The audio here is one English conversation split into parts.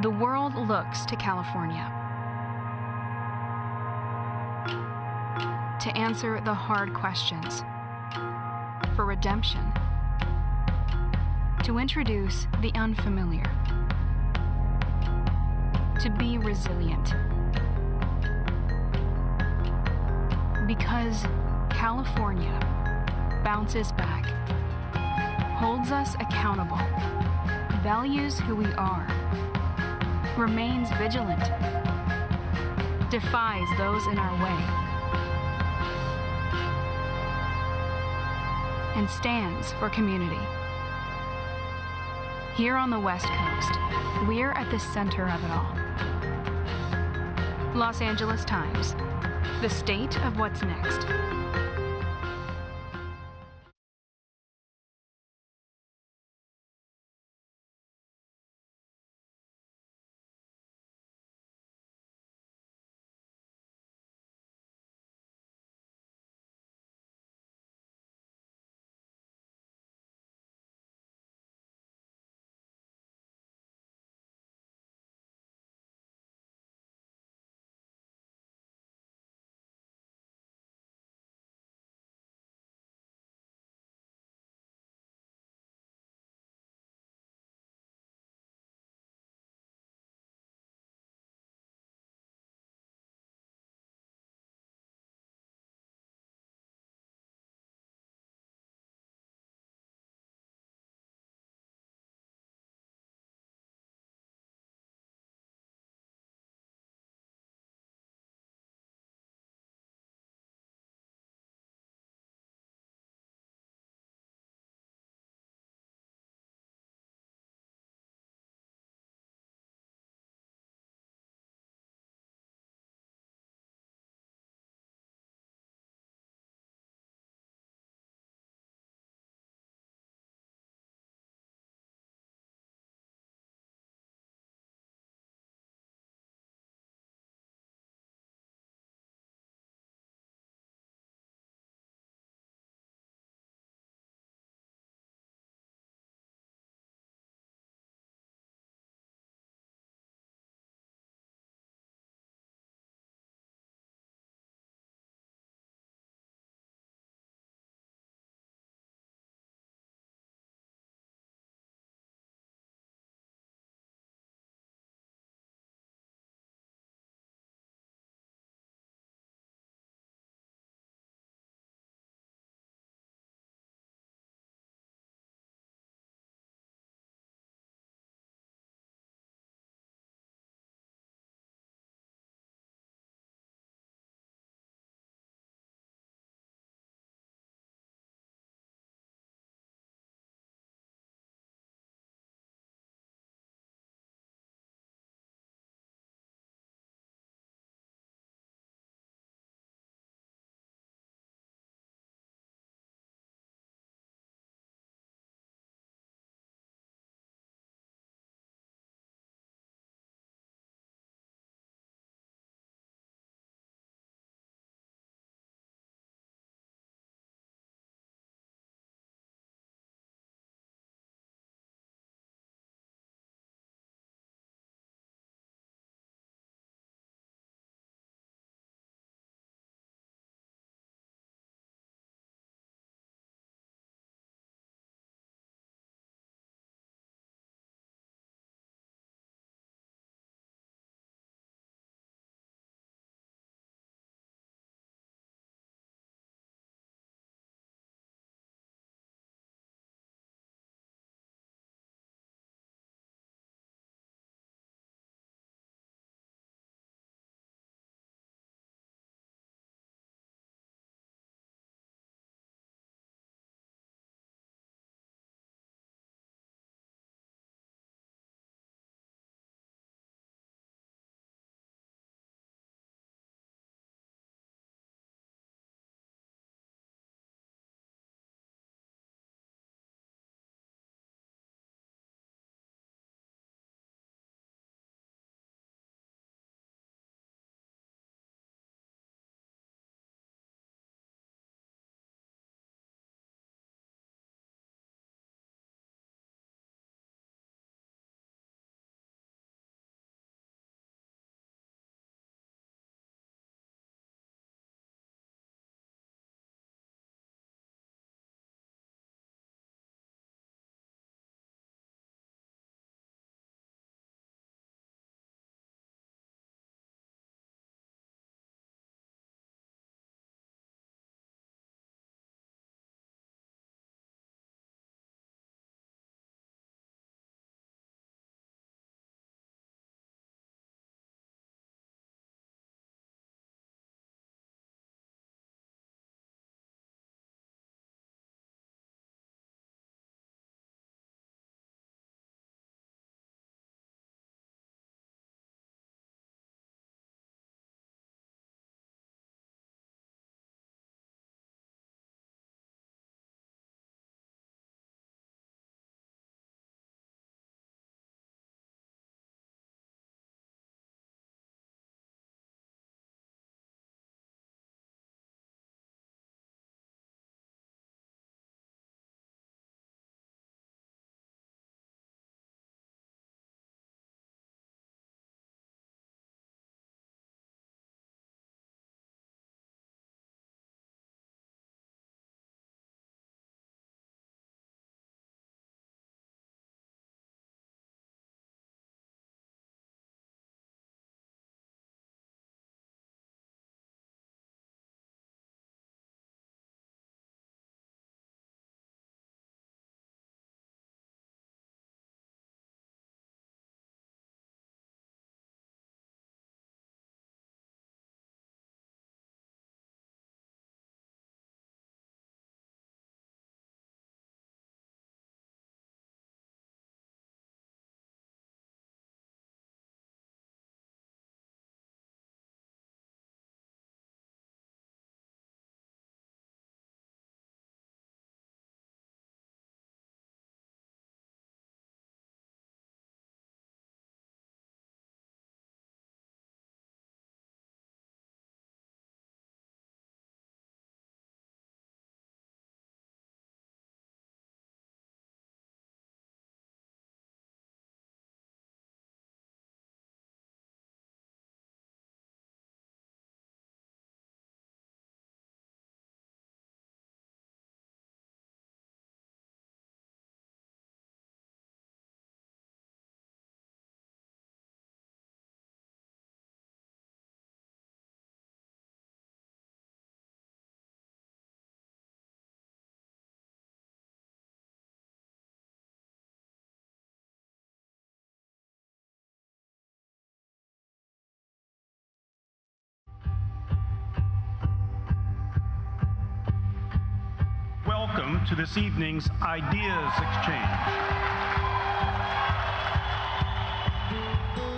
The world looks to California to answer the hard questions, for redemption, to introduce the unfamiliar, to be resilient. Because California bounces back, holds us accountable, values who we are, remains vigilant, defies those in our way, and stands for community. Here on the West Coast, we're at the center of it all. Los Angeles Times, the state of what's next. Welcome to this evening's Ideas Exchange.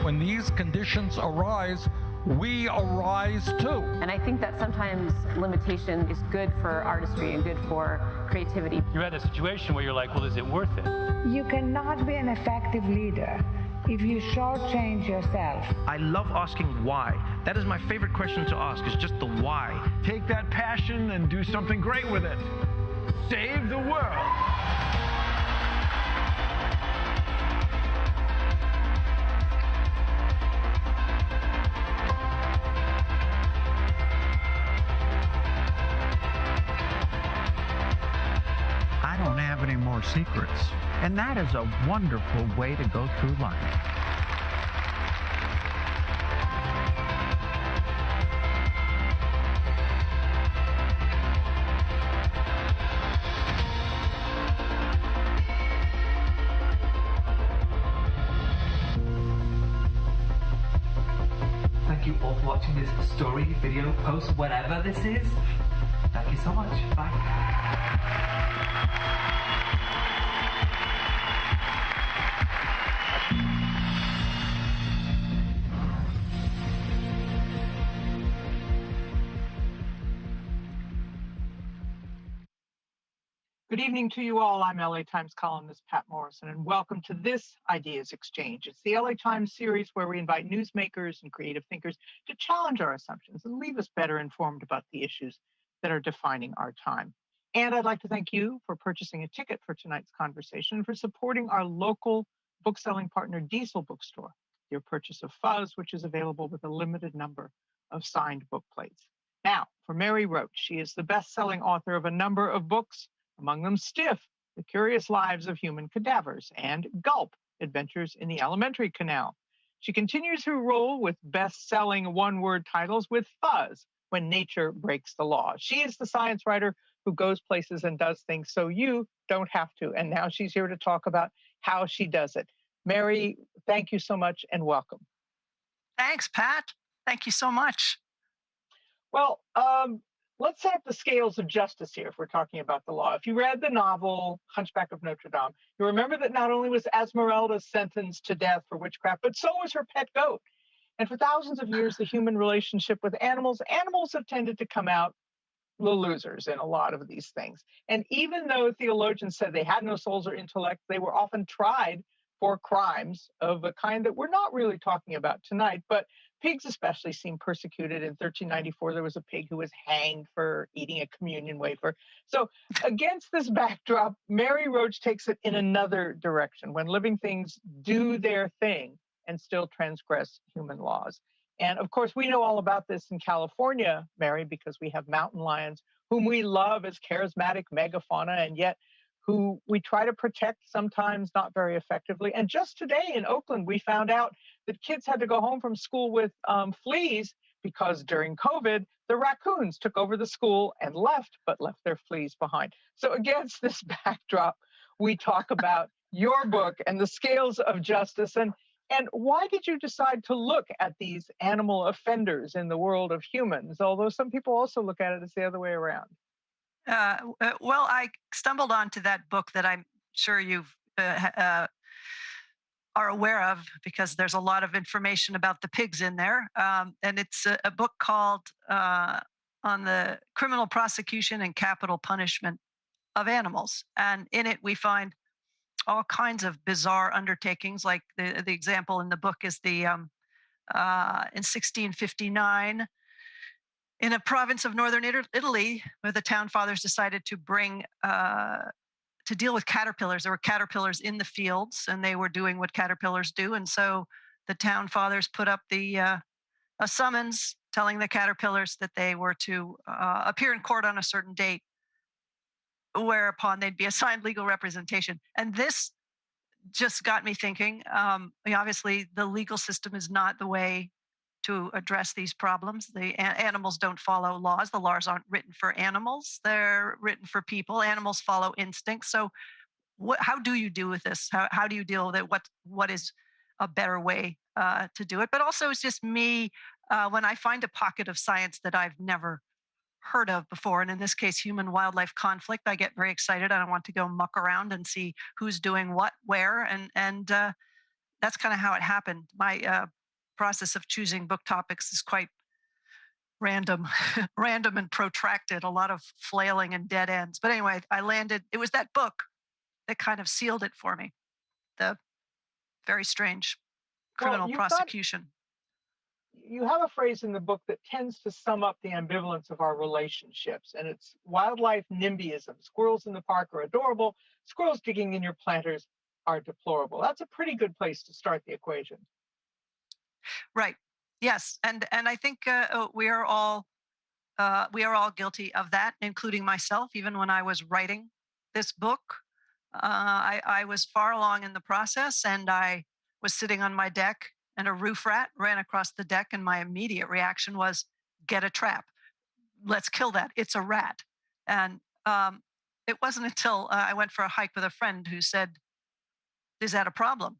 When these conditions arise, we arise too. And I think that sometimes limitation is good for artistry and good for creativity. You're at a situation where you're like, well, is it worth it? You cannot be an effective leader if you shortchange yourself. I love asking why. That is my favorite question to ask, is just the why. Take that passion and do something great with it. Save the world. I don't have any more secrets. And that is a wonderful way to go through life. Thank you all for watching this story, video, post, whatever this is. Thank you so much. Bye. Good evening to you all. I'm LA Times columnist Patt Morrison, and welcome to this Ideas Exchange. It's the LA Times series where we invite newsmakers and creative thinkers to challenge our assumptions and leave us better informed about the issues that are defining our time. And I'd like to thank you for purchasing a ticket for tonight's conversation and for supporting our local bookselling partner, Diesel Bookstore. Your purchase of Fuzz, which is available with a limited number of signed book plates. Now, for Mary Roach, she is the best-selling author of a number of books, among them Stiff, The Curious Lives of Human Cadavers, and Gulp, Adventures in the Alimentary Canal. She continues her role with best-selling one-word titles with Fuzz, When Nature Breaks the Law. She is the science writer who goes places and does things so you don't have to. And now she's here to talk about how she does it. Mary, thank you so much and welcome. Thanks, Pat. Thank you so much. Well, let's set up the scales of justice here if we're talking about the law. If you read the novel Hunchback of Notre Dame, you remember that not only was Esmeralda sentenced to death for witchcraft, but so was her pet goat. And for thousands of years, the human relationship with animals have tended to come out the losers in a lot of these things. And even though theologians said they had no souls or intellect, they were often tried for crimes of a kind that we're not really talking about tonight. But pigs especially seem persecuted. In 1394, there was a pig who was hanged for eating a communion wafer. So against this backdrop, Mary Roach takes it in another direction, when living things do their thing and still transgress human laws. And of course, we know all about this in California, Mary, because we have mountain lions, whom we love as charismatic megafauna, and yet who we try to protect, sometimes not very effectively. And just today in Oakland, we found out that kids had to go home from school with fleas because during COVID, the raccoons took over the school and left their fleas behind. So against this backdrop, we talk about your book and the scales of justice. And why did you decide to look at these animal offenders in the world of humans, although some people also look at it as the other way around? Well, I stumbled onto that book that I'm sure you are aware of, because there's a lot of information about the pigs in there. And it's a book called On the Criminal Prosecution and Capital Punishment of Animals. And in it, we find all kinds of bizarre undertakings. Like the example in the book is the in 1659, in a province of northern Italy, where the town fathers decided to bring to deal with caterpillars. There were caterpillars in the fields, and they were doing what caterpillars do. And so the town fathers put up a summons telling the caterpillars that they were to appear in court on a certain date, whereupon they'd be assigned legal representation. And this just got me thinking. Obviously, the legal system is not the way to address these problems. The animals don't follow laws. The laws aren't written for animals. They're written for people. Animals follow instincts. So how do you deal with this? How do you deal with it? What is a better way to do it? But also, it's just me, when I find a pocket of science that I've never heard of before. And in this case, human wildlife conflict. I get very excited. I want to go muck around and see who's doing what, where, and that's kind of how it happened. My process of choosing book topics is quite random, random and protracted. A lot of flailing and dead ends. But anyway, I landed. It was that book that kind of sealed it for me. The very strange criminal prosecution. You have a phrase in the book that tends to sum up the ambivalence of our relationships, and it's wildlife NIMBYism. Squirrels in the park are adorable. Squirrels digging in your planters are deplorable. That's a pretty good place to start the equation. Right. Yes. And I think we are all guilty of that, including myself. Even when I was writing this book, I was far along in the process, and I was sitting on my deck, and a roof rat ran across the deck, and my immediate reaction was, get a trap. Let's kill that. It's a rat. And it wasn't until I went for a hike with a friend who said, is that a problem?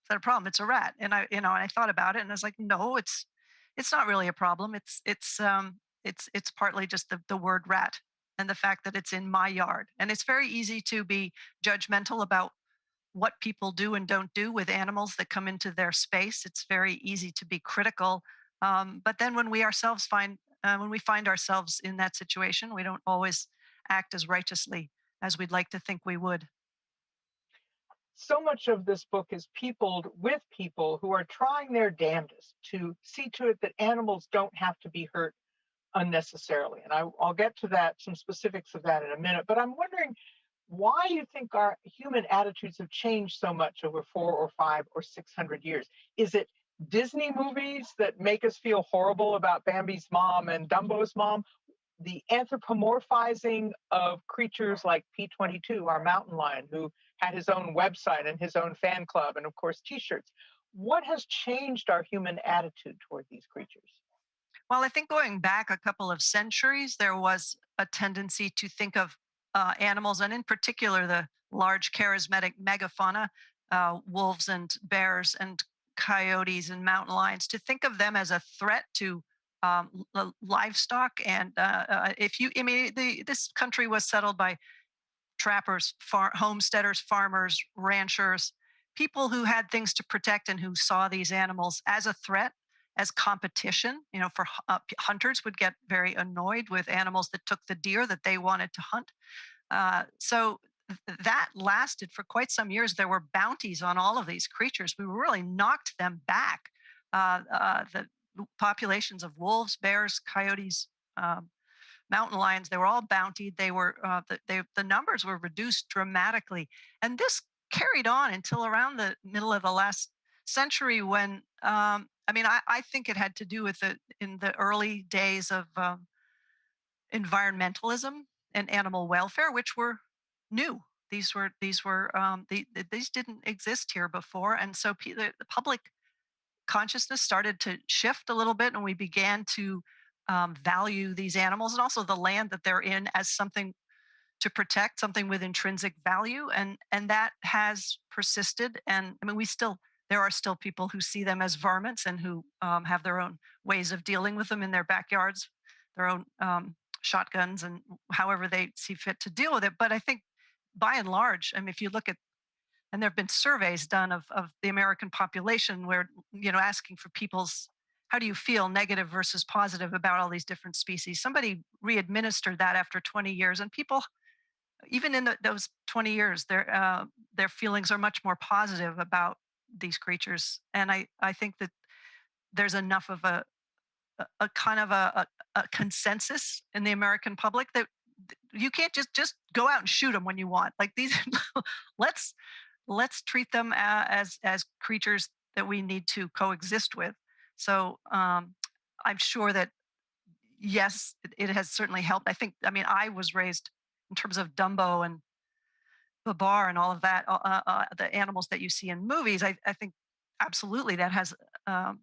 Is that a problem? It's a rat. And and I thought about it, and I was like, no, it's not really a problem. It's partly just the word rat and the fact that it's in my yard. And it's very easy to be judgmental about what people do and don't do with animals that come into their space. It's very easy to be critical. But then when we find ourselves in that situation, we don't always act as righteously as we'd like to think we would. So much of this book is peopled with people who are trying their damnedest to see to it that animals don't have to be hurt unnecessarily. And I'll get to that, some specifics of that in a minute. But I'm wondering why you think our human attitudes have changed so much over 4 or 5 or 600 years. Is it Disney movies that make us feel horrible about Bambi's mom and Dumbo's mom? The anthropomorphizing of creatures like P22, our mountain lion, who had his own website and his own fan club and, of course, T-shirts. What has changed our human attitude toward these creatures? Well, I think going back a couple of centuries, there was a tendency to think of animals, and in particular the large charismatic megafauna, wolves and bears and coyotes and mountain lions, to think of them as a threat to livestock. And this country was settled by trappers, homesteaders, farmers, ranchers, people who had things to protect and who saw these animals as a threat, as competition. For hunters would get very annoyed with animals that took the deer that they wanted to hunt. So that lasted for quite some years. There were bounties on all of these creatures. We really knocked them back. The populations of wolves, bears, coyotes, mountain lions, they were all bountied. They were the numbers were reduced dramatically, and this carried on until around the middle of the last century, when I think it had to do with in the early days of environmentalism and animal welfare, which were new. These didn't exist here before, and so the public consciousness started to shift a little bit, and we began to value these animals and also the land that they're in as something to protect, something with intrinsic value, and that has persisted. And there are still people who see them as varmints and who have their own ways of dealing with them in their backyards, their own shotguns, and however they see fit to deal with it. But I think by and large, if you look at, and there have been surveys done of the American population where, asking for people's, how do you feel, negative versus positive, about all these different species. Somebody re-administered that after 20 years, and people, even in those 20 years, their feelings are much more positive about these creatures. And I think that there's enough of a kind of a consensus in the American public that you can't just go out and shoot them when you want. Like these, let's treat them as creatures that we need to coexist with. So I'm sure that, yes, it has certainly helped. I was raised in terms of Dumbo and Babar and all of that, the animals that you see in movies. I think absolutely that has an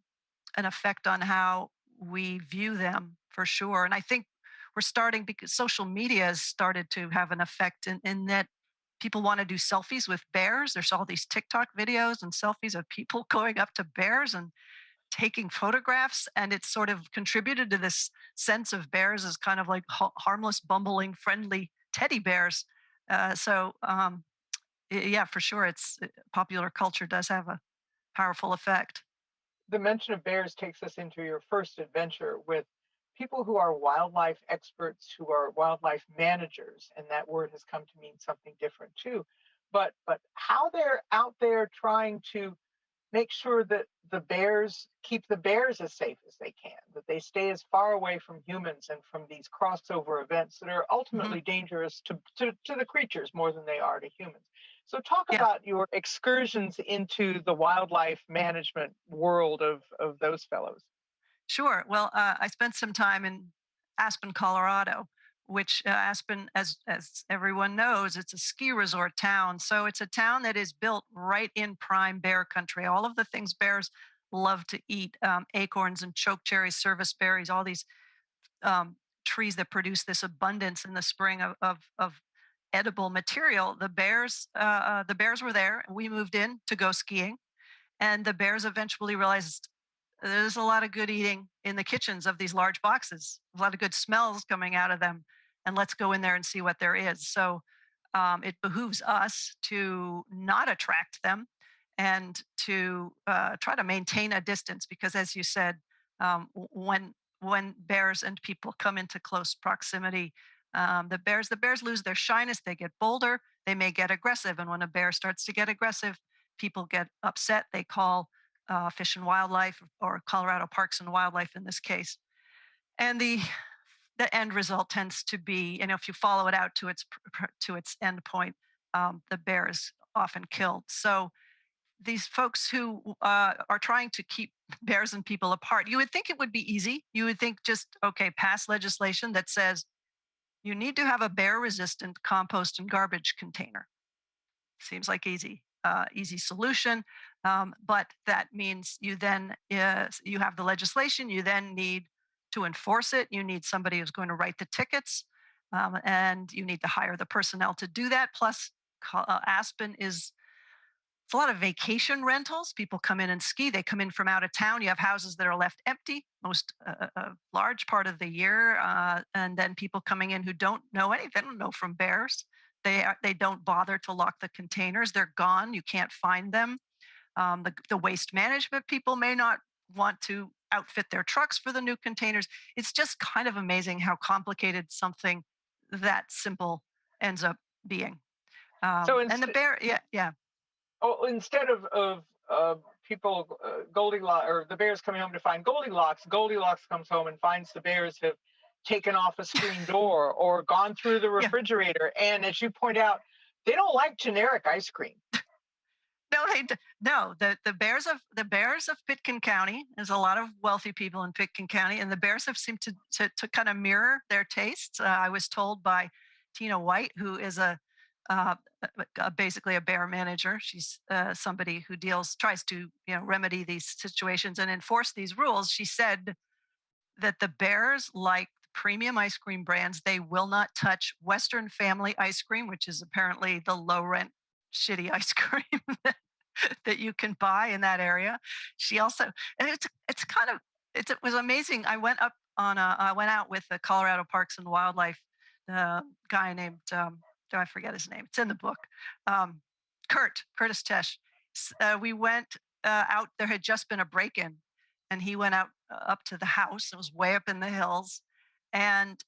effect on how we view them, for sure. And I think we're starting, because social media has started to have an effect in that people want to do selfies with bears. There's all these TikTok videos and selfies of people going up to bears and taking photographs, and it sort of contributed to this sense of bears as kind of like harmless, bumbling, friendly teddy bears. Yeah, for sure, it's popular culture does have a powerful effect. The mention of bears takes us into your first adventure with people who are wildlife experts, who are wildlife managers, and that word has come to mean something different too. But how they're out there trying to make sure that the bears keep the bears as safe as they can, that they stay as far away from humans and from these crossover events that are ultimately dangerous to the creatures more than they are to humans. So talk about your excursions into the wildlife management world of those fellows. Sure. Well, I spent some time in Aspen, Colorado, which Aspen, as everyone knows, it's a ski resort town. So it's a town that is built right in prime bear country. All of the things bears love to eat, acorns and chokecherries, service berries, all these um, trees that produce this abundance in the spring of edible material. The bears were there. We moved in to go skiing, and the bears eventually realized there's a lot of good eating in the kitchens of these large boxes, a lot of good smells coming out of them. And let's go in there and see what there is. So it behooves us to not attract them and to try to maintain a distance because, as you said, when bears and people come into close proximity, the bears lose their shyness. They get bolder. They may get aggressive, and when a bear starts to get aggressive, people get upset. They call Fish and Wildlife or Colorado Parks and Wildlife in this case. And the end result tends to be, if you follow it out to its end point, the bear is often killed. So these folks who are trying to keep bears and people apart, you would think it would be easy. You would think just, okay, pass legislation that says you need to have a bear resistant compost and garbage container. Seems like easy solution. But that means you then you have the legislation. You then need to enforce it. You need somebody who's going to write the tickets, and you need to hire the personnel to do that. Plus, Aspen is it's a lot of vacation rentals. People come in and ski. They come in from out of town. You have houses that are left empty most a large part of the year, and then people coming in who don't know anything. They don't know from bears. They don't bother to lock the containers. They're gone. You can't find them. The waste management people may not want to outfit their trucks for the new containers. It's just kind of amazing how complicated something that simple ends up being. And the bear, yeah. Oh, instead of people Goldilocks or the bears coming home to find Goldilocks, Goldilocks comes home and finds the bears have taken off a screen door or gone through the refrigerator. And as you point out, they don't like generic ice cream. No. The bears of Pitkin County. There's a lot of wealthy people in Pitkin County, and the bears have seemed to kind of mirror their tastes. I was told by Tina White, who is basically a bear manager. She's somebody who tries to remedy these situations and enforce these rules. She said that the bears like premium ice cream brands. They will not touch Western Family ice cream, which is apparently the low rent shitty ice cream that you can buy in that area. She also, and it was amazing. I went out with the Colorado Parks and Wildlife guy named I forget his name. It's in the book. Curtis Tesh. We went out. There had just been a break-in, and he went out up to the house. It was way up in the hills, and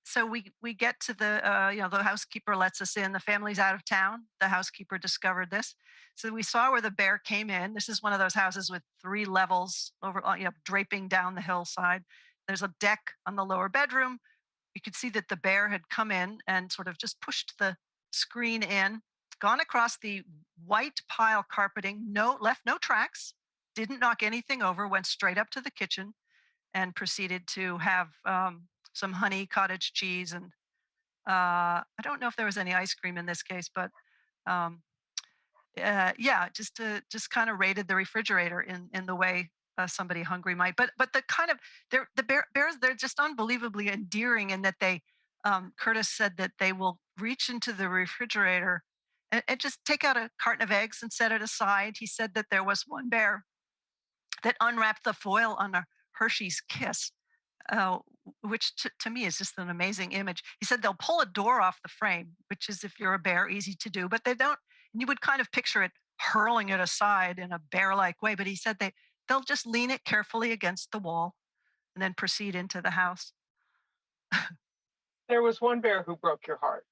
so we get to the housekeeper lets us in. The family's out of town. The housekeeper discovered this, so we saw where the bear came in. This is one of those houses with 3 levels over, draping down the hillside. There's a deck on the lower bedroom. You could see that the bear had come in and sort of just pushed the screen in, gone across the white pile carpeting, left no tracks, didn't knock anything over, went straight up to the kitchen and proceeded to have some honey cottage cheese. And I don't know if there was any ice cream in this case, but just kind of raided the refrigerator in the way somebody hungry might. But the kind of bears, they're just unbelievably endearing in that they Curtis said that they will reach into the refrigerator and just take out a carton of eggs and set it aside. He said that there was one bear that unwrapped the foil on a Hershey's Kiss, uh, which to me is just an amazing image. He said they'll pull a door off the frame, which is, if you're a bear, easy to do, but they don't. You would kind of picture it hurling it aside in a bear-like way, but he said they'll just lean it carefully against the wall and then proceed into the house. There was one bear who broke your heart.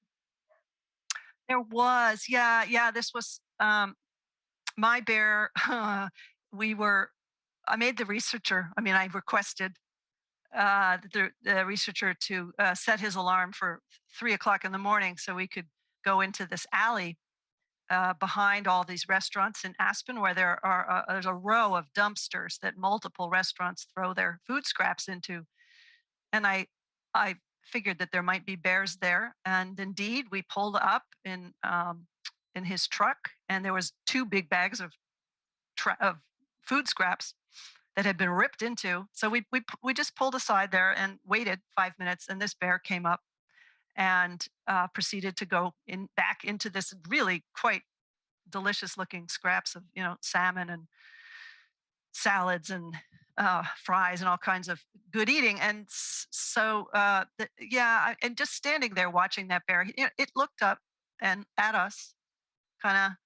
There was, yeah. This was my bear. I made the researcher. I mean, I requested the researcher to set his alarm for 3 o'clock in the morning so we could go into this alley behind all these restaurants in Aspen, where there's a row of dumpsters that multiple restaurants throw their food scraps into. And I figured that there might be bears there, and indeed, we pulled up in his truck, and there was 2 big bags of food scraps that had been ripped into. So we just pulled aside there and waited 5 minutes, and this bear came up and proceeded to go back into this really quite delicious looking scraps of salmon and salads and fries and all kinds of good eating. And so and just standing there watching that bear, it looked up and at us, kind of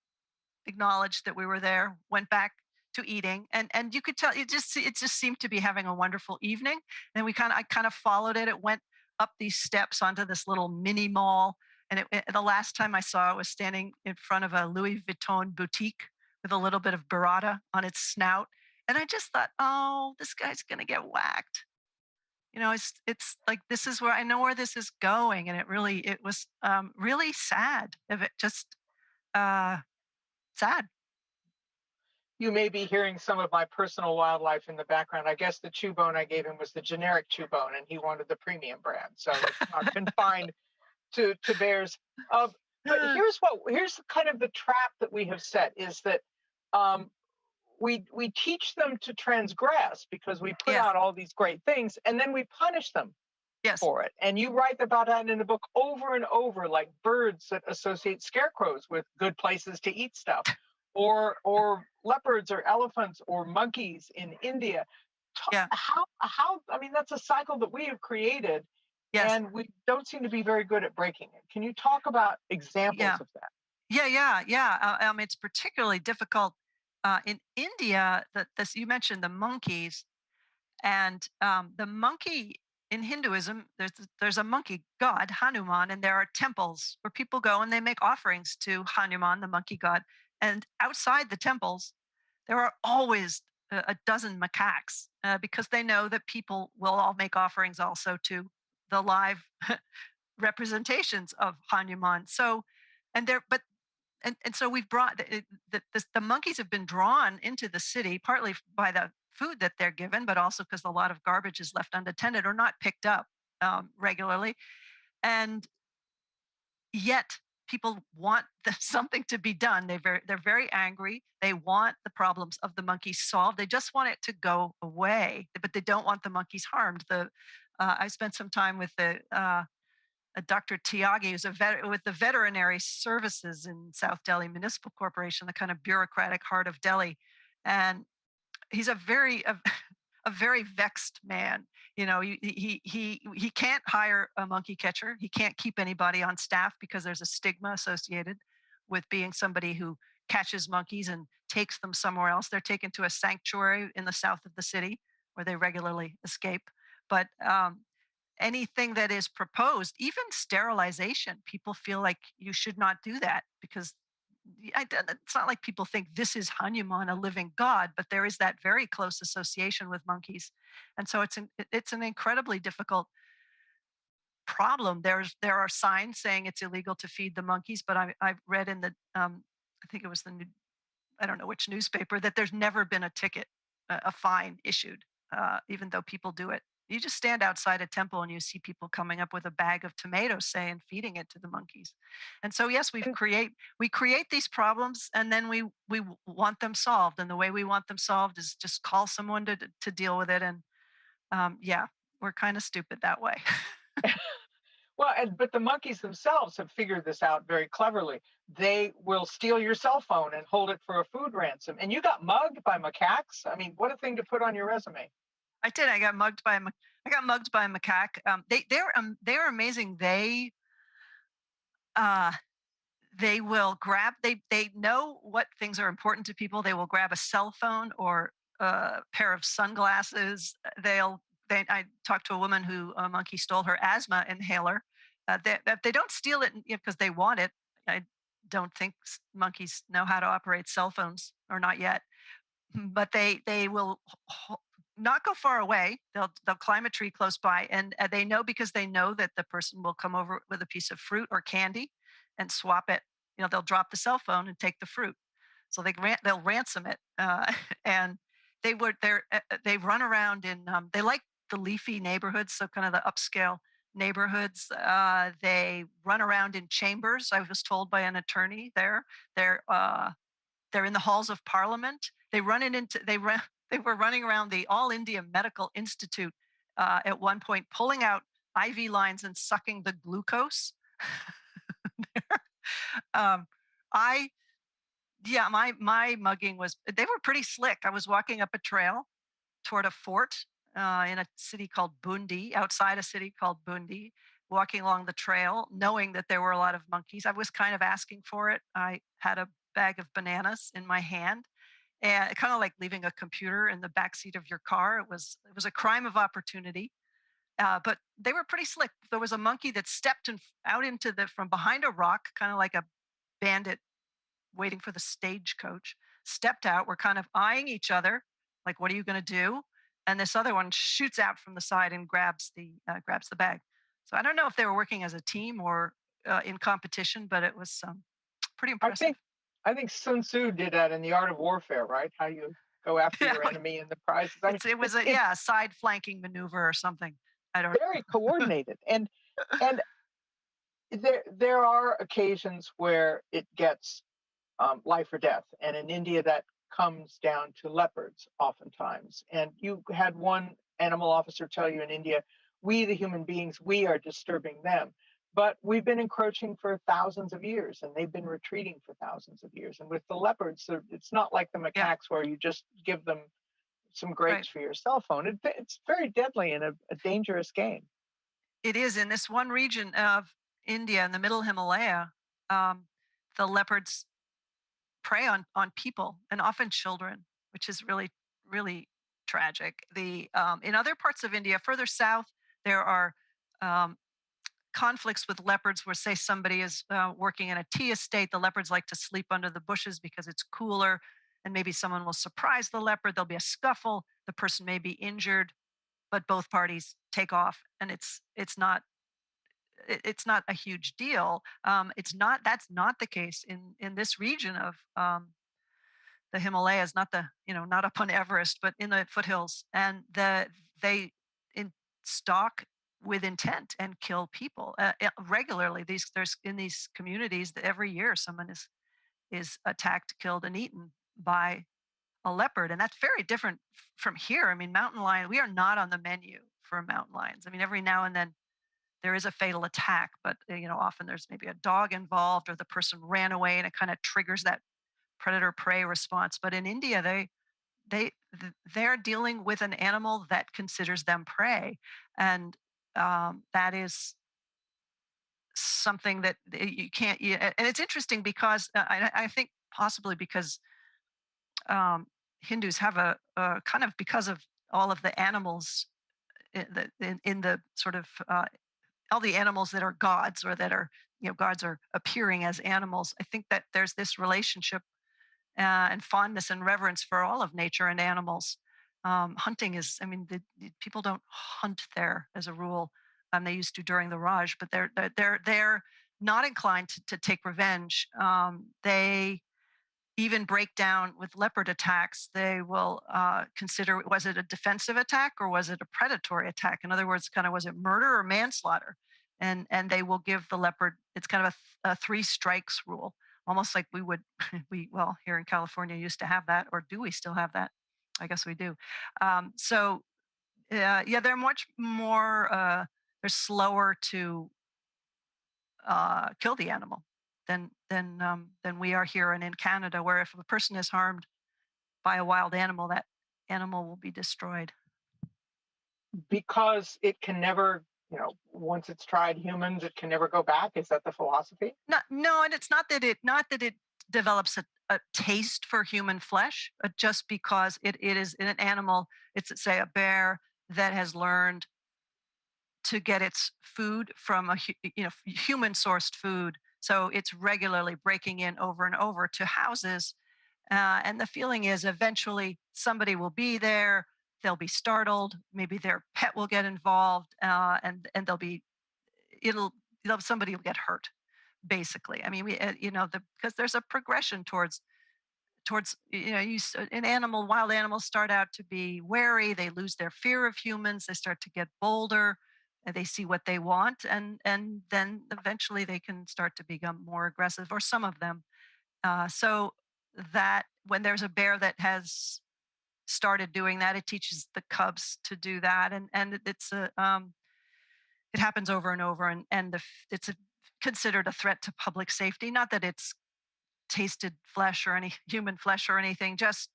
acknowledged that we were there, went back to eating, and you could tell it just seemed to be having a wonderful evening. And I kind of followed it. It went up these steps onto this little mini mall, and the last time I saw it was standing in front of a Louis Vuitton boutique with a little bit of burrata on its snout. And I just thought, oh, this guy's gonna get whacked. It's like, this is where I know where this is going, and it was really sad. If it just sad. You may be hearing some of my personal wildlife in the background. I guess the chew bone I gave him was the generic chew bone, and he wanted the premium brand, so it's not confined to bears. But here's kind of the trap that we have set, is that we teach them to transgress because we put out all these great things, and then we punish them for it. And you write about that in the book over and over, like birds that associate scarecrows with good places to eat stuff, or leopards or elephants or monkeys in India. How I mean, that's a cycle that we have created, and we don't seem to be very good at breaking it. Can you talk about examples of that? Yeah. It's particularly difficult in India. You mentioned the monkeys, and the monkey in Hinduism. There's a monkey god, Hanuman, and there are temples where people go and they make offerings to Hanuman, the monkey god. And outside the temples, there are always a dozen macaques because they know that people will all make offerings also to the live representations of Hanuman. So, and so we've brought the monkeys have been drawn into the city partly by the food that they're given, but also because a lot of garbage is left unattended or not picked up regularly, and yet people want something to be done. They're very angry. They want the problems of the monkeys solved. They just want it to go away, but they don't want the monkeys harmed. I spent some time with Dr. Tyagi, who's with the veterinary services in South Delhi Municipal Corporation, the kind of bureaucratic heart of Delhi, and he's a very vexed man. He can't hire a monkey catcher. He can't keep anybody on staff because there's a stigma associated with being somebody who catches monkeys and takes them somewhere else. They're taken to a sanctuary in the south of the city where they regularly escape. But anything that is proposed, even sterilization, people feel like you should not do that because it's not like people think this is Hanuman, a living god, but there is that very close association with monkeys. And so it's an incredibly difficult problem. There are signs saying it's illegal to feed the monkeys, but I've read in the I think it was I don't know which newspaper, that there's never been a ticket, a fine issued, even though people do it. You just stand outside a temple and you see people coming up with a bag of tomatoes, say, and feeding it to the monkeys. And so, yes, we create these problems, and then we want them solved. And the way we want them solved is just call someone to deal with it. And we're kind of stupid that way. Well, but the monkeys themselves have figured this out very cleverly. They will steal your cell phone and hold it for a food ransom. And you got mugged by macaques? I mean, what a thing to put on your resume. I did. I got mugged by a macaque. They're amazing. They will grab. They know what things are important to people. They will grab a cell phone or a pair of sunglasses. I talked to a woman who a monkey stole her asthma inhaler. They don't steal it because they want it. I don't think monkeys know how to operate cell phones, or not yet. But they will not go far away. They'll climb a tree close by, and they know, because they know that the person will come over with a piece of fruit or candy and swap it. They'll drop the cell phone and take the fruit. So they'll ransom it, and they run around in they like the leafy neighborhoods, so kind of the upscale neighborhoods. They run around in chambers. I was told by an attorney there. They're in the halls of Parliament. They were running around the All India Medical Institute at one point, pulling out IV lines and sucking the glucose. My mugging they were pretty slick. I was walking up a trail toward a fort in a city called Bundi, outside a city called Bundi, walking along the trail, knowing that there were a lot of monkeys. I was kind of asking for it. I had a bag of bananas in my hand, and kind of like leaving a computer in the backseat of your car. It was a crime of opportunity. But they were pretty slick. There was a monkey that stepped out from behind a rock, kind of like a bandit waiting for the stagecoach, stepped out. We're kind of eyeing each other, like, what are you going to do? And this other one shoots out from the side and grabs the bag. So I don't know if they were working as a team or in competition, but it was pretty impressive. I think Sun Tzu did that in The Art of Warfare, right? How you go after your enemy and the prizes. It was a side flanking maneuver or something. I don't very coordinated. And there are occasions where it gets life or death. And in India, that comes down to leopards oftentimes. And you had one animal officer tell you in India, we, the human beings, we are disturbing them. But we've been encroaching for thousands of years, and they've been retreating for thousands of years. And with the leopards, it's not like the macaques where you just give them some grapes for your cell phone. It's very deadly and a dangerous game. It is. In this one region of India, in the middle Himalaya, the leopards prey on people, and often children, which is really, really tragic. In other parts of India, further south, there are conflicts with leopards where, say, somebody is working in a tea estate. The leopards like to sleep under the bushes because it's cooler, and maybe someone will surprise the leopard. There'll be a scuffle. The person may be injured, but both parties take off, and it's not a huge deal. That's not the case in this region of the Himalayas, not up on Everest, but in the foothills, and they stalk with intent and kill people regularly. There's in these communities that every year someone is attacked, killed, and eaten by a leopard, and that's very different from here. I mean, mountain lion, we are not on the menu for mountain lions. I mean, every now and then there is a fatal attack, but often there's maybe a dog involved, or the person ran away, and it kind of triggers that predator-prey response. But in India, they're dealing with an animal that considers them prey, and that is something that you can't. And it's interesting because I think possibly because Hindus have a kind of, because of all of the animals in the sort of all the animals that are gods, or that are gods are appearing as animals. I think that there's this relationship and fondness and reverence for all of nature and animals. Hunting is, I mean, the people don't hunt there as a rule. They used to during the Raj, but they're not inclined to take revenge. They even break down with leopard attacks. They will consider, was it a defensive attack or was it a predatory attack? In other words, kind of, was it murder or manslaughter? And they will give the leopard, it's kind of a 3 strikes rule, almost like well, here in California used to have that, or do we still have that? I guess we do. They're much more, they're slower to kill the animal than we are here and in Canada, where if a person is harmed by a wild animal, that animal will be destroyed. Because it can never, once it's tried humans, it can never go back. Is that the philosophy? No, and it's not that it develops a taste for human flesh, just because it is an animal. It's, say, a bear that has learned to get its food from human sourced food. So it's regularly breaking in over and over to houses. And the feeling is eventually somebody will be there. They'll be startled. Maybe their pet will get involved, and somebody will get hurt. Basically, I mean, because there's a progression towards wild animals start out to be wary. They lose their fear of humans. They start to get bolder. And they see what they want, and then eventually they can start to become more aggressive, or some of them. So that when there's a bear that has started doing that, it teaches the cubs to do that, and it happens over and over, and it's considered a threat to public safety. Not that it's tasted flesh or any human flesh or anything. Just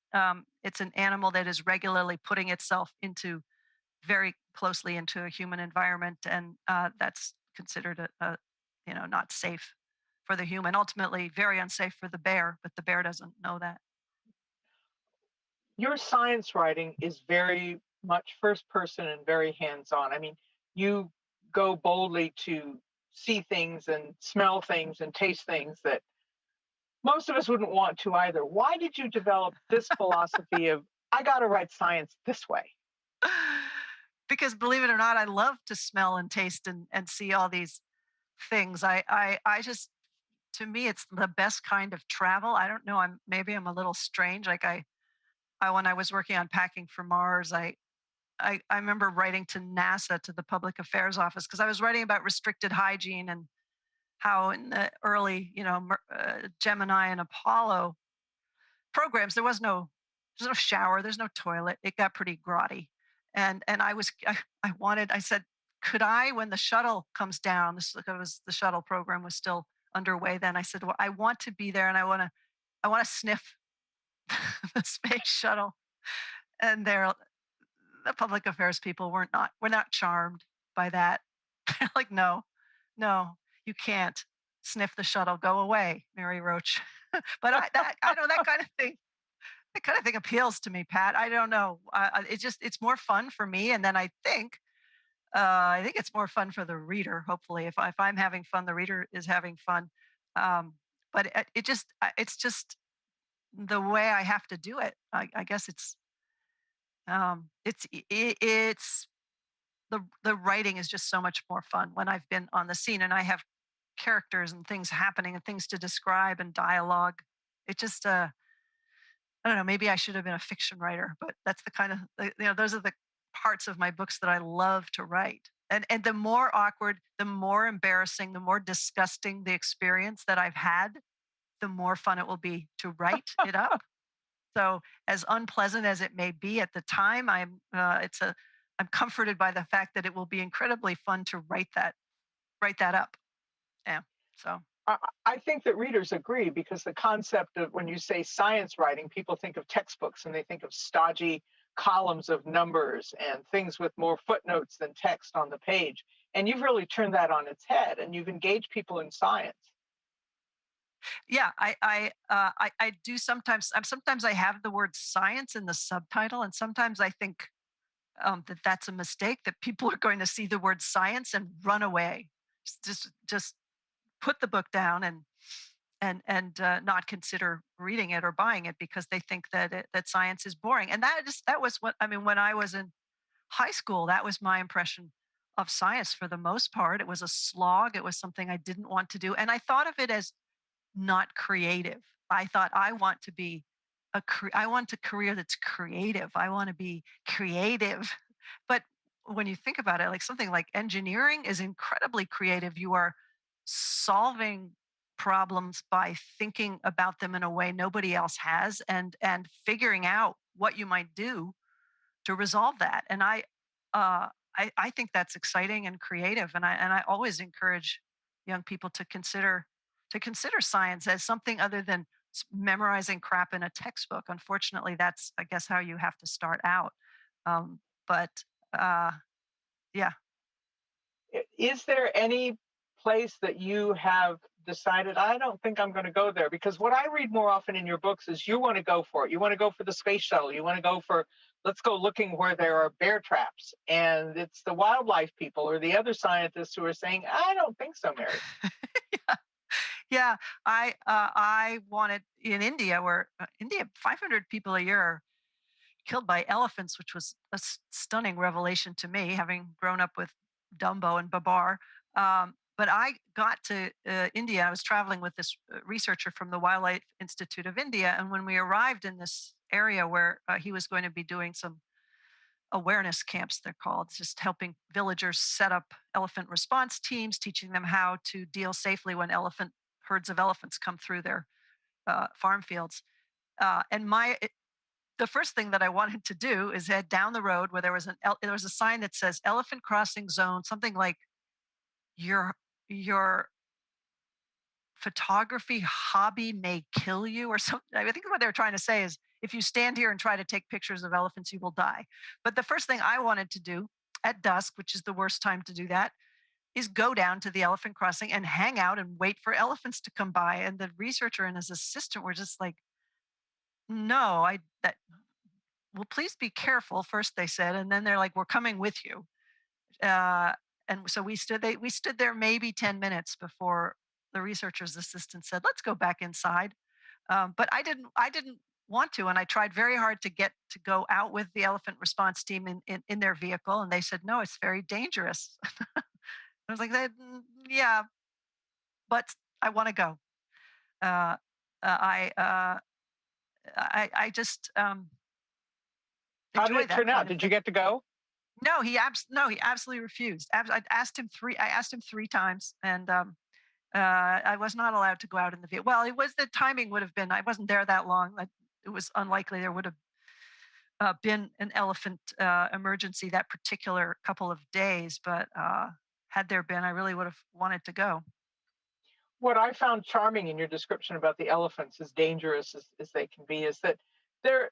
it's an animal that is regularly putting itself into very closely into a human environment, and that's considered not safe for the human. Ultimately, very unsafe for the bear, but the bear doesn't know that. Your science writing is very much first person and very hands-on. I mean, you go boldly to see things and smell things and taste things that most of us wouldn't want to either. Why did you develop this philosophy of, I got to write science this way? Because believe it or not, I love to smell and taste and see all these things. I just, to me, it's the best kind of travel. I don't know. Maybe I'm a little strange. Like I when I was working on Packing for Mars, I remember writing to NASA, to the public affairs office, because I was writing about restricted hygiene and how in the early, Gemini and Apollo programs, there's no shower, there's no toilet. It got pretty grotty. And I said, could I, when the shuttle comes down, the shuttle program was still underway then. I said, well, I want to be there, and I want to sniff the space shuttle. And the public affairs people were not charmed by that. They're like, no, you can't sniff the shuttle. Go away, Mary Roach. But I know that kind of thing. That kind of thing appeals to me, Pat. I don't know. It's more fun for me, and then I think it's more fun for the reader. Hopefully, if I'm having fun, the reader is having fun. But it's just the way I have to do it. I guess it's the writing is just so much more fun when I've been on the scene and I have characters and things happening and things to describe and dialogue. It just I don't know, maybe I should have been a fiction writer, but that's the kind of, those are the parts of my books that I love to write. And the more awkward, the more embarrassing, the more disgusting the experience that I've had, the more fun it will be to write it up. So as unpleasant as it may be at the time, I'm comforted by the fact that it will be incredibly fun to write that up. Yeah. So I think that readers agree, because the concept of, when you say science writing, people think of textbooks and they think of stodgy columns of numbers and things with more footnotes than text on the page. And you've really turned that on its head, and you've engaged people in science. Yeah, I do sometimes. Sometimes I have the word science in the subtitle, and sometimes I think that that's a mistake. That people are going to see the word science and run away. Just put the book down and not consider reading it or buying it, because they think that science is boring. And that was what I mean when I was in high school. That was my impression of science for the most part. It was a slog. It was something I didn't want to do, and I thought of it as not creative. I thought I want a career that's creative. I want to be creative. But when you think about it, like something like engineering is incredibly creative. You are solving problems by thinking about them in a way nobody else has, and figuring out what you might do to resolve that. And I think that's exciting and creative. And I always encourage young people to consider science as something other than memorizing crap in a textbook. Unfortunately, that's, I guess, how you have to start out. But yeah. Is there any place that you have decided, I don't think I'm going to go there? Because what I read more often in your books is you want to go for it. You want to go for the space shuttle. You want to go for, let's go looking where there are bear traps. And it's the wildlife people or the other scientists who are saying, I don't think so, Mary. Yeah, I wanted in India, where India 500 people a year are killed by elephants, which was a stunning revelation to me, having grown up with Dumbo and Babar. But I got to India. I was traveling with this researcher from the Wildlife Institute of India, and when we arrived in this area where he was going to be doing some awareness camps, they're called, just helping villagers set up elephant response teams, teaching them how to deal safely when herds of elephants come through their farm fields. And the first thing that I wanted to do is head down the road where there was a sign that says elephant crossing zone, something like your photography hobby may kill you or something. I think what they're trying to say is if you stand here and try to take pictures of elephants, you will die. But the first thing I wanted to do at dusk, which is the worst time to do that, is go down to the elephant crossing and hang out and wait for elephants to come by. And the researcher and his assistant were just like, no, well, please be careful first, they said. And then they're like, we're coming with you. And so we stood there maybe 10 minutes before the researcher's assistant said, let's go back inside. But I didn't want to. And I tried very hard to get to go out with the elephant response team in their vehicle. And they said, no, it's very dangerous. I was like, yeah, but I want to go. I just how did it turn out? Did you get to go? No, he absolutely refused. I asked him 3 times, and I was not allowed to go out in the vehicle. Well, the timing would have been. I wasn't there that long. It was unlikely there would have been an elephant emergency that particular couple of days. But had there been, I really would have wanted to go. What I found charming in your description about the elephants, as dangerous as they can be, is that they're,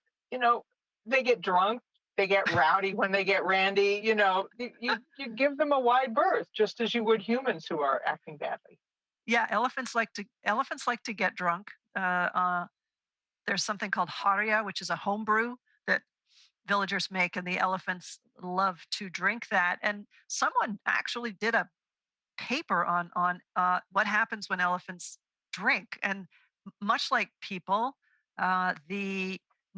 they get drunk, they get rowdy when they get randy. You give them a wide berth, just as you would humans who are acting badly. Yeah, elephants like to get drunk. There's something called haria, which is a home brew that villagers make, and the elephants love to drink that. And someone actually did a paper on what happens when elephants drink. And much like people,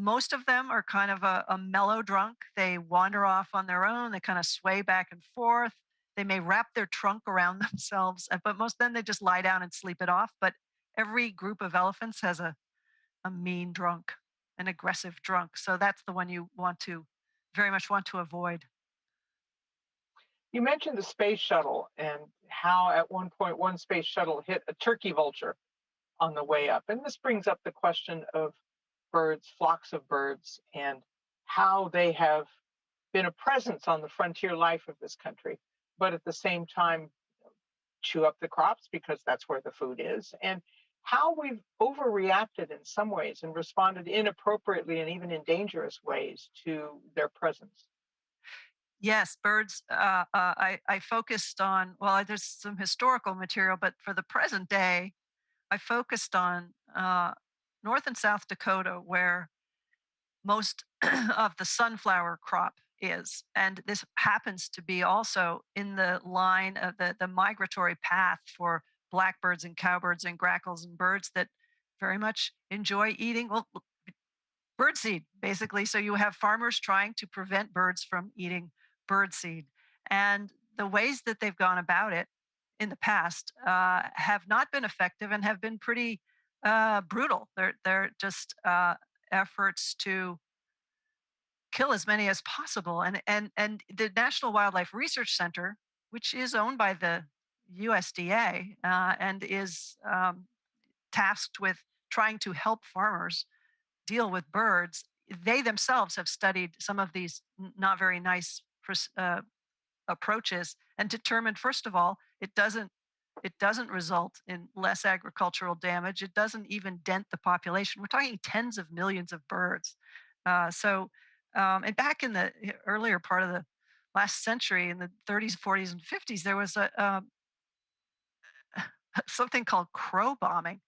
most of them are kind of a mellow drunk. They wander off on their own. They kind of sway back and forth. They may wrap their trunk around themselves, but then they just lie down and sleep it off. But every group of elephants has a mean drunk, an aggressive drunk. So that's the one you very much want to avoid. You mentioned the space shuttle and how at one point one space shuttle hit a turkey vulture on the way up. And this brings up the question of birds, flocks of birds, and how they have been a presence on the frontier life of this country, but at the same time chew up the crops because that's where the food is, and how we've overreacted in some ways and responded inappropriately and even in dangerous ways to their presence. Yes, birds. I focused on, well, there's some historical material, but for the present day, I focused on North and South Dakota, where most of the sunflower crop is. And this happens to be also in the line of the migratory path for blackbirds and cowbirds and grackles and birds that very much enjoy eating, birdseed, basically. So you have farmers trying to prevent birds from eating birdseed. And the ways that they've gone about it in the past have not been effective and have been pretty brutal. They're just efforts to kill as many as possible. And the National Wildlife Research Center, which is owned by the USDA and is tasked with trying to help farmers deal with birds, they themselves have studied some of these not very nice approaches and determined, first of all, it doesn't It doesn't result in less agricultural damage. It doesn't even dent the population. We're talking tens of millions of birds. And back in the earlier part of the last century, in the 30s, 40s, and 50s, there was something called crow bombing,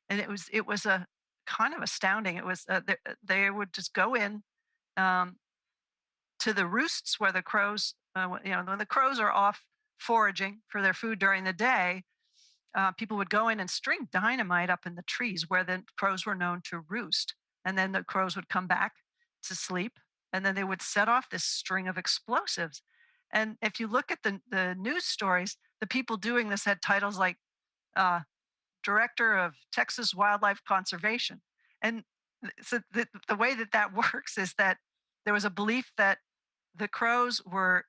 and it was a kind of astounding. It was they would just go in um, to the roosts where the crows, when the crows are off foraging for their food during the day, people would go in and string dynamite up in the trees where the crows were known to roost. And then the crows would come back to sleep, and then they would set off this string of explosives. And if you look at the news stories, the people doing this had titles like uh, Director of Texas Wildlife Conservation. And so the way that works is that there was a belief that the crows were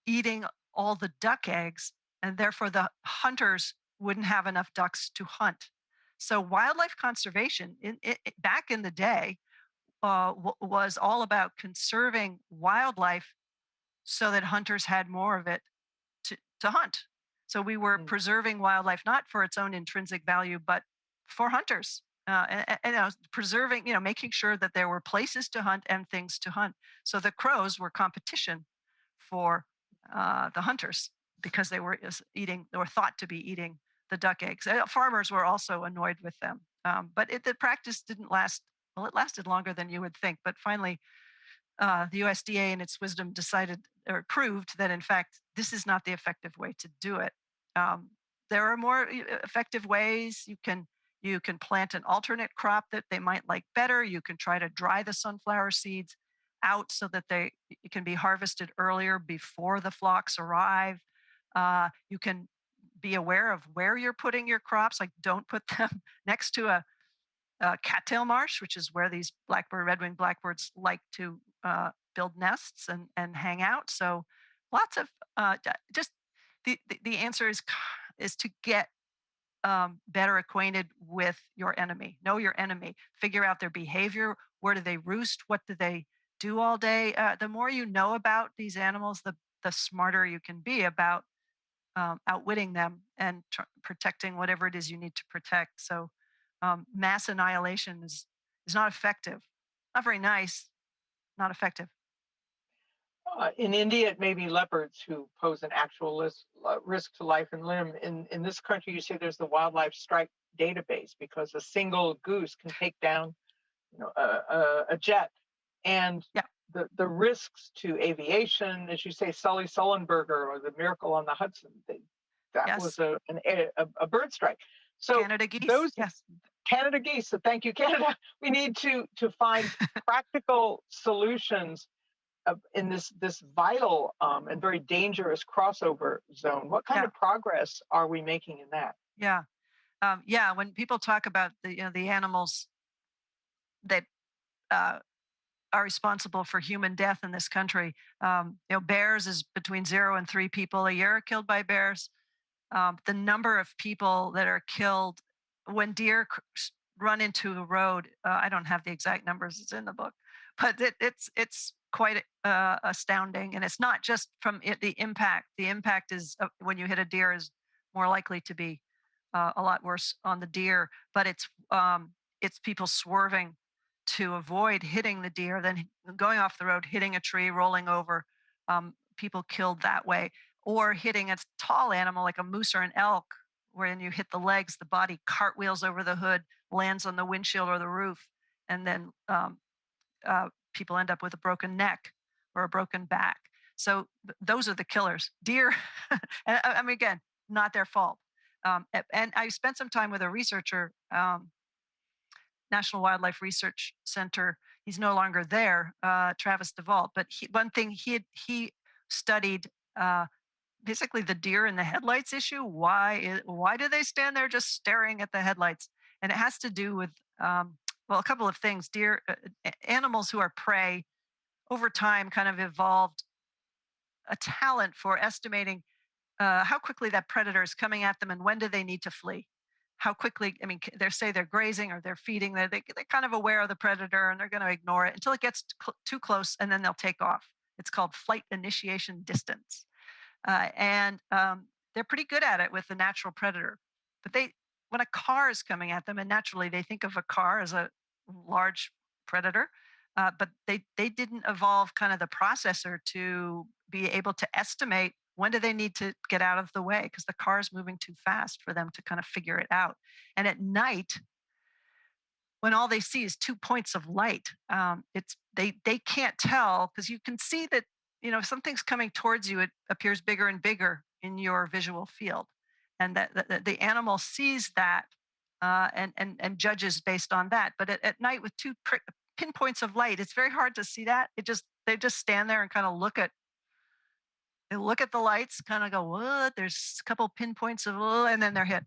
eating all the duck eggs, and therefore the hunters wouldn't have enough ducks to hunt. So wildlife conservation back in the day was all about conserving wildlife so that hunters had more of it to hunt. So we were preserving wildlife not for its own intrinsic value, but for hunters. Preserving, making sure that there were places to hunt and things to hunt. So the crows were competition for the hunters because they were thought to be eating the duck eggs. Farmers were also annoyed with them, but the practice didn't last. Well, it lasted longer than you would think, but finally, the USDA, in its wisdom, decided or proved that, in fact, this is not the effective way to do it. There are more effective ways. You can plant an alternate crop that they might like better. You can try to dry the sunflower seeds out so that it can be harvested earlier before the flocks arrive. You can be aware of where you're putting your crops. Like, don't put them next to a cattail marsh, which is where these red-winged blackbirds like to build nests and hang out. So lots of just the answer is to get better acquainted with your enemy. Know your enemy. Figure out their behavior. Where do they roost? What do they do all day? The more you know about these animals, the smarter you can be about outwitting them and protecting whatever it is you need to protect. So mass annihilation is not effective. Not very nice. Not effective. In India, it may be leopards who pose an actual risk to life and limb. In this country, you say there's the wildlife strike database because a single goose can take down, a jet, and the risks to aviation, as you say, Sully Sullenberger or the Miracle on the Hudson, that was a bird strike. So Canada geese. Yes. Canada geese. So thank you, Canada. We need to find practical solutions in this vital and very dangerous crossover zone. What kind of progress are we making in that? Yeah. When people talk about the animals that are responsible for human death in this country, bears is between 0 and 3 people a year are killed by bears. The number of people that are killed when deer run into a road, I don't have the exact numbers, it's in the book, but it's quite astounding. And it's not just from the impact. The impact is when you hit a deer is more likely to be a lot worse on the deer, but it's people swerving to avoid hitting the deer, then going off the road, hitting a tree, rolling over, people killed that way, or hitting a tall animal like a moose or an elk, when you hit the legs, the body cartwheels over the hood, lands on the windshield or the roof, and then people end up with a broken neck or a broken back. So those are the killers. Deer, I mean, again, not their fault. And I spent some time with a researcher, National Wildlife Research Center. He's no longer there, Travis DeVault. But one thing he studied basically the deer in the headlights issue. Why do they stand there just staring at the headlights? And it has to do with a couple of things. Deer, animals who are prey, over time kind of evolved a talent for estimating how quickly that predator is coming at them and when do they need to flee. How quickly, I mean, they're grazing or they're feeding, they're kind of aware of the predator and they're going to ignore it until it gets too close and then they'll take off. It's called flight initiation distance. they're pretty good at it with the natural predator. But when a car is coming at them, and naturally they think of a car as a large predator, but they didn't evolve kind of the processor to be able to estimate when do they need to get out of the way because the car is moving too fast for them to kind of figure it out. And at night, when all they see is 2 points of light, they can't tell because you can see that if something's coming towards you, it appears bigger and bigger in your visual field, and that the animal sees that and judges based on that. But at night, with two pinpoints of light, it's very hard to see that. They just stand there and kind of look at the lights, kind of go, what? There's a couple pinpoints of, and then they're hit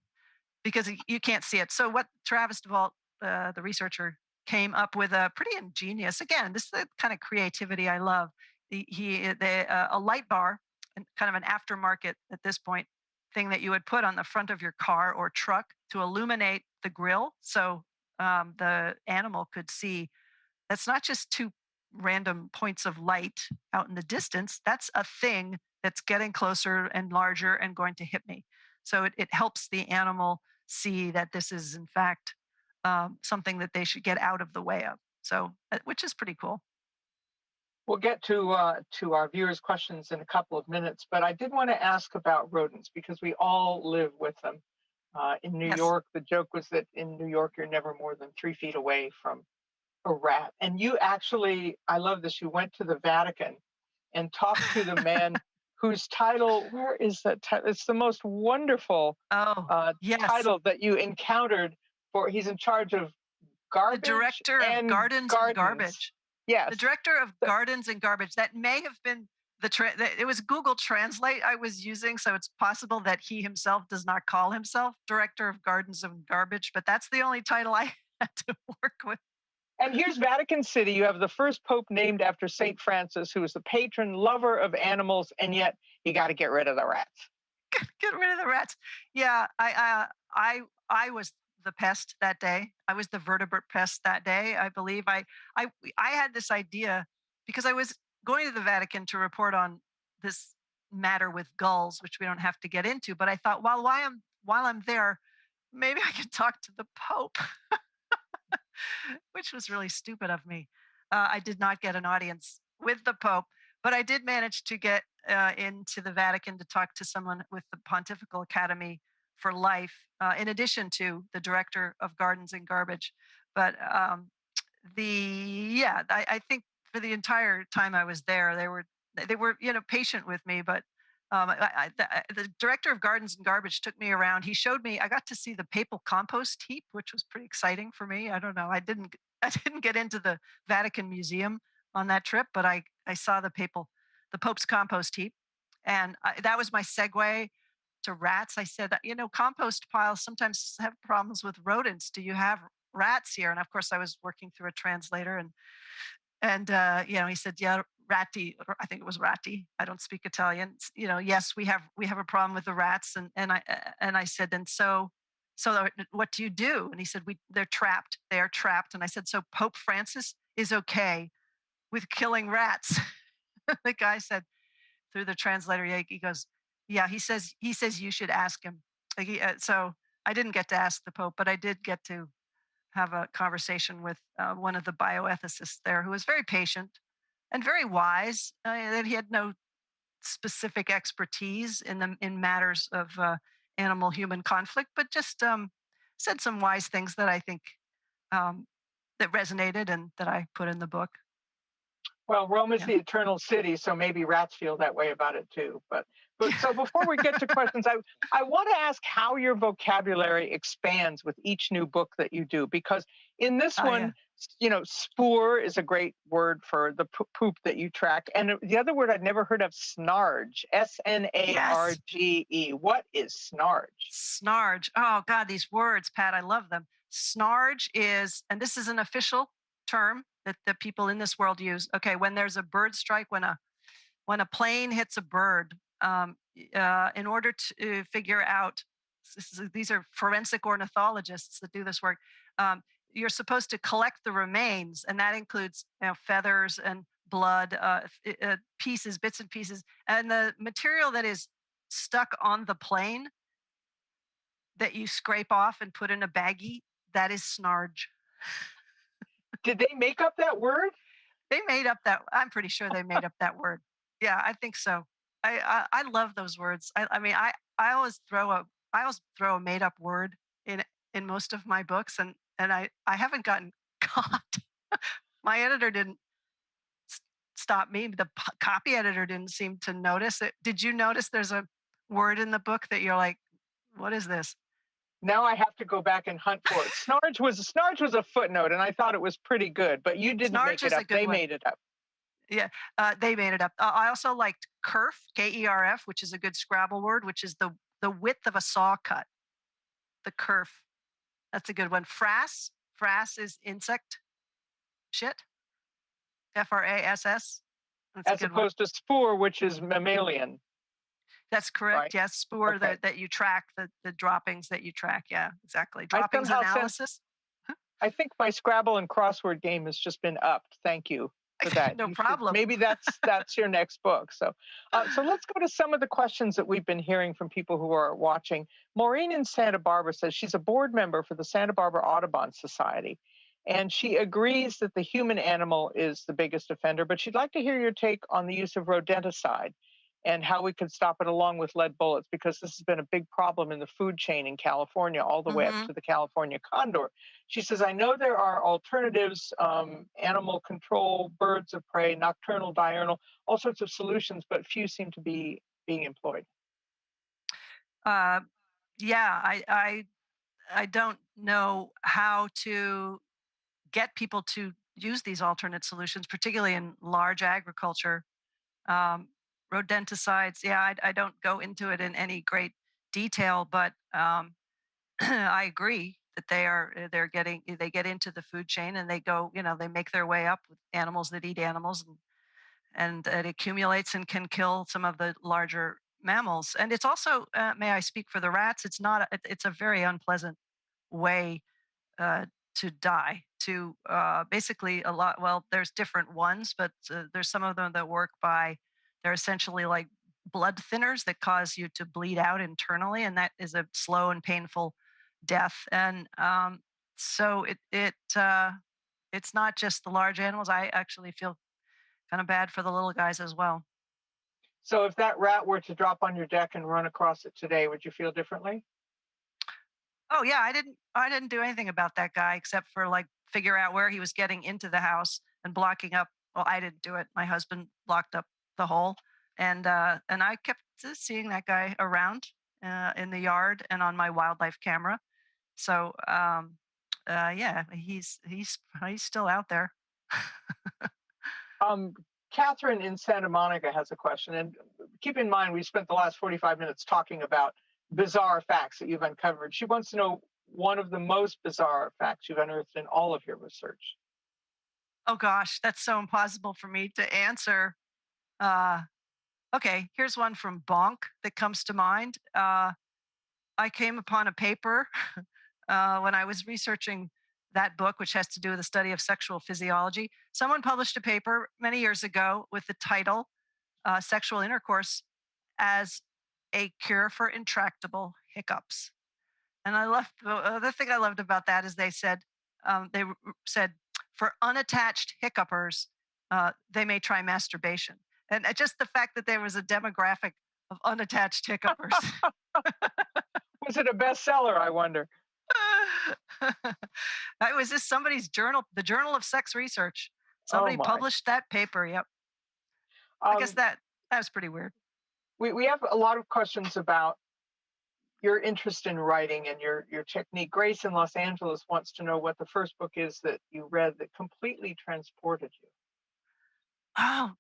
because you can't see it. So what Travis DeVault, the researcher, came up with a pretty ingenious, again, this is the kind of creativity I love. A light bar, and kind of an aftermarket at this point thing that you would put on the front of your car or truck to illuminate the grill, so the animal could see. That's not just two random points of light out in the distance. That's a thing that's getting closer and larger and going to hit me. So it helps the animal see that this is in fact something that they should get out of the way of. So, which is pretty cool. We'll get to our viewers' questions in a couple of minutes, but I did want to ask about rodents because we all live with them. In New York, the joke was that in New York, you're never more than 3 feet away from a rat. And you actually, I love this, you went to the Vatican and talked to the man whose title, where is that title? It's the most wonderful title that you encountered he's in charge of garbage. The director of Gardens and Garbage. Yes. The director of Gardens and Garbage. That may have been it was Google Translate I was using, so it's possible that he himself does not call himself Director of Gardens and Garbage, but that's the only title I had to work with. And here's Vatican City. You have the first pope named after St. Francis, who is the patron lover of animals, and yet you got to get rid of the rats. Get rid of the rats. Yeah, I was the pest that day. I was the vertebrate pest that day. I believe I had this idea because I was going to the Vatican to report on this matter with gulls, which we don't have to get into. But I thought, while I'm there, maybe I could talk to the Pope, which was really stupid of me. I did not get an audience with the Pope, but I did manage to get into the Vatican to talk to someone with the Pontifical Academy for Life, in addition to the director of Gardens and Garbage. But I think for the entire time I was there, they were patient with me. But the director of Gardens and Garbage took me around. He showed me. I got to see the papal compost heap, which was pretty exciting for me. I don't know. I didn't get into the Vatican Museum on that trip, but I saw the Pope's compost heap, and that was my segue to rats. I said, compost piles sometimes have problems with rodents. Do you have rats here? And of course, I was working through a translator, and he said, yeah, ratti. I think it was ratti. I don't speak Italian. Yes, we have a problem with the rats. And I said, and so what do you do? And he said, they're trapped. They are trapped. And I said, so Pope Francis is okay with killing rats? The guy said through the translator, he goes, yeah, he says you should ask him. So I didn't get to ask the Pope, but I did get to have a conversation with one of the bioethicists there, who was very patient and very wise. That he had no specific expertise in matters of animal-human conflict, but just said some wise things that I think that resonated and that I put in the book. Well, Rome is the eternal city, so maybe rats feel that way about it too. But so before we get to questions, I want to ask how your vocabulary expands with each new book that you do, because in this one, spoor is a great word for the poop that you track, and the other word I'd never heard of, snarge, S-N-A-R-G-E. Yes. What is snarge? Snarge. Oh God, these words, Pat, I love them. Snarge is, and this is an official term that the people in this world use. Okay, when there's a bird strike, when a plane hits a bird, in order to figure out, these are forensic ornithologists that do this work. You're supposed to collect the remains, and that includes feathers and blood, bits and pieces, and the material that is stuck on the plane that you scrape off and put in a baggie, that is snarge. Did they make up that word? They made up that. I'm pretty sure they made up that word. Yeah, I think so. I love those words. I mean, I always throw a made up word in most of my books, and I haven't gotten caught. My editor didn't stop me. The copy editor didn't seem to notice it. Did you notice there's a word in the book that you're like, what is this? Now I have to go back and hunt for it. Snarge was a footnote, and I thought it was pretty good, but you didn't make it up. They made it up. Yeah, they made it up. I also liked kerf, K-E-R-F, which is a good Scrabble word, which is the width of a saw cut. The kerf. That's a good one. Frass is insect shit. F-R-A-S-S. As opposed to spore, which is mammalian. That's correct. Right? Yes, spore Okay. that you track, the droppings that you track. Yeah, exactly. Droppings analysis. I think my Scrabble and crossword game has just been upped. Thank you for that. No problem. Maybe that's your next book. So let's go to some of the questions that we've been hearing from people who are watching. Maureen in Santa Barbara says she's a board member for the Santa Barbara Audubon Society, and she agrees that the human animal is the biggest offender, but she'd like to hear your take on the use of rodenticide and how we could stop it along with lead bullets, because this has been a big problem in the food chain in California, all the way up to the California condor. She says, I know there are alternatives, animal control, birds of prey, nocturnal, diurnal, all sorts of solutions, but few seem to be being employed. Yeah, I don't know how to get people to use these alternate solutions, particularly in large agriculture. Rodenticides, yeah, I don't go into it in any great detail, but I agree that they get into the food chain, and they make their way up with animals that eat animals, and it accumulates and can kill some of the larger mammals. And it's also, may I speak for the rats? It's a very unpleasant way to die. To basically a lot. Well, there's different ones, but there's some of them that work by. They're essentially like blood thinners that cause you to bleed out internally, and that is a slow and painful death. And so it's not just the large animals. I actually feel kind of bad for the little guys as well. So if that rat were to drop on your deck and run across it today, would you feel differently? Oh yeah, I didn't do anything about that guy except for like figure out where he was getting into the house and blocking up. Well, I didn't do it. My husband blocked up the hole, and I kept seeing that guy around in the yard and on my wildlife camera. So yeah, he's still out there. Catherine in Santa Monica has a question, and keep in mind we spent the last 45 minutes talking about bizarre facts that you've uncovered. She wants to know one of the most bizarre facts you've unearthed in all of your research. Oh gosh, that's so impossible for me to answer. Okay, here's one from Bonk that comes to mind. I came upon a paper when I was researching that book, which has to do with the study of sexual physiology. Someone published a paper many years ago with the title Sexual Intercourse as a Cure for Intractable Hiccups. And the other thing I loved about that is they said for unattached hiccupers, they may try masturbation. And just the fact that there was a demographic of unattached hiccupers. Was it a bestseller, I wonder? That was just somebody's journal, the Journal of Sex Research. Somebody published that paper. Yep. I guess that was pretty weird. We have a lot of questions about your interest in writing and your technique. Grace in Los Angeles wants to know what the first book is that you read that completely transported you. Oh,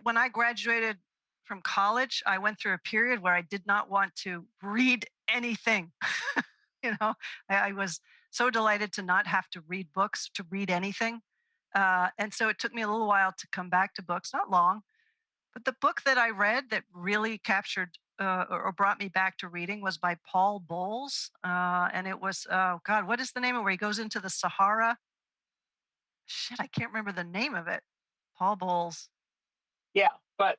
when I graduated from college, I went through a period where I did not want to read anything. I was so delighted to not have to read books, to read anything. And so it took me a little while to come back to books, not long. But the book that I read that really captured or brought me back to reading was by Paul Bowles. And it was, oh God, what is the name of it, where he goes into the Sahara? Shit, I can't remember the name of it. Paul Bowles. Yeah, but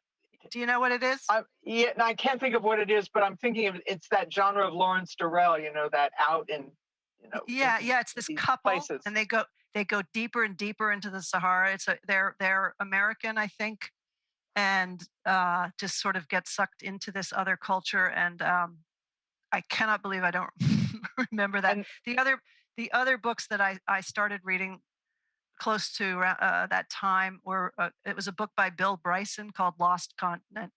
Do you know what it is? Yeah, and I can't think of what it is, but I'm thinking of it's that genre of Lawrence Durrell. That out in, Yeah. It's this couple, places. and they go deeper and deeper into the Sahara. They're American, I think, and just sort of get sucked into this other culture. And I cannot believe I don't remember that. And The other books that I started reading close to that time were it was a book by Bill Bryson called Lost Continent.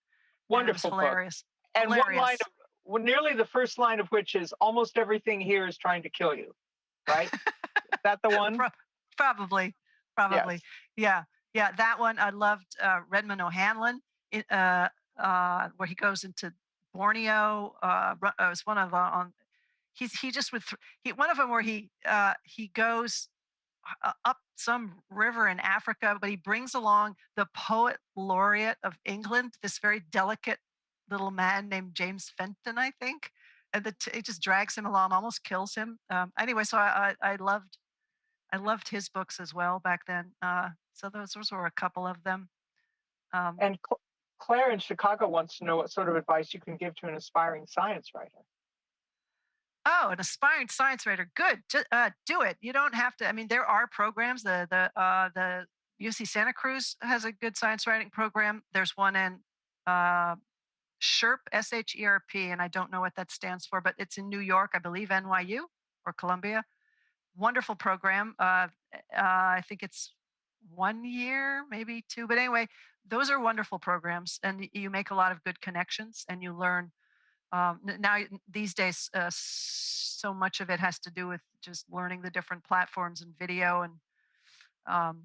wonderful And it was hilarious. book. And hilarious. one line of nearly the first line of which is almost everything here is trying to kill you, right? Is that the one? Probably. Yes. Yeah. That one I loved. Redmond O'Hanlon, where he goes into Borneo. It was one of on. He just would. One of them where he goes up some river in Africa, but he brings along the poet laureate of England, this very delicate little man named James Fenton, I think, and it just drags him along, almost kills him. Anyway, so I loved his books as well back then. So those were a couple of them. And Claire in Chicago wants to know what sort of advice you can give to an aspiring science writer. Oh, an aspiring science writer. Good. Do it. You don't have to. I mean, there are programs. The UC Santa Cruz has a good science writing program. There's one in SHERP, SHERP, and I don't know what that stands for, but it's in New York, I believe, NYU or Columbia. Wonderful program. I think it's 1 year, maybe 2. But anyway, those are wonderful programs, and you make a lot of good connections, and you learn. Now these days, so much of it has to do with just learning the different platforms and video and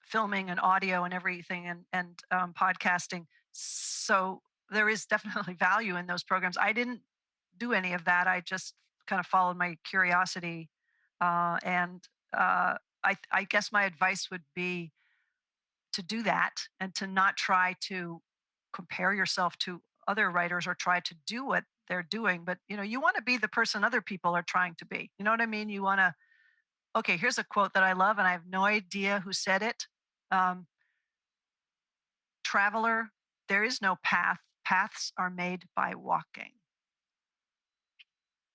filming and audio and everything and podcasting. So there is definitely value in those programs. I didn't do any of that. I just kind of followed my curiosity, and I guess my advice would be to do that and to not try to compare yourself to other writers or try to do what they're doing. But you want to be the person other people are trying to be. You know what I mean? You want to. Okay, here's a quote that I love, and I have no idea who said it. Traveler, there is no path. Paths are made by walking.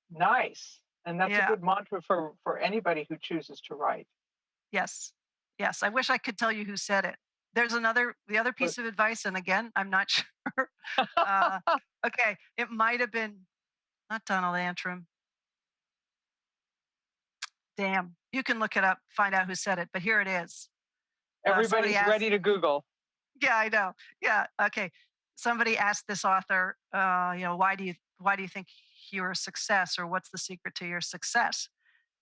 Nice. And that's a good mantra for anybody who chooses to write. Yes. I wish I could tell you who said it. There's the other piece of advice, and again, I'm not sure. Okay, it might have been not Donald Antrim. Damn, you can look it up, find out who said it, but here it is. Everybody's ready to Google. Yeah, I know. Yeah, okay. Somebody asked this author, why do you think you're a success, or what's the secret to your success?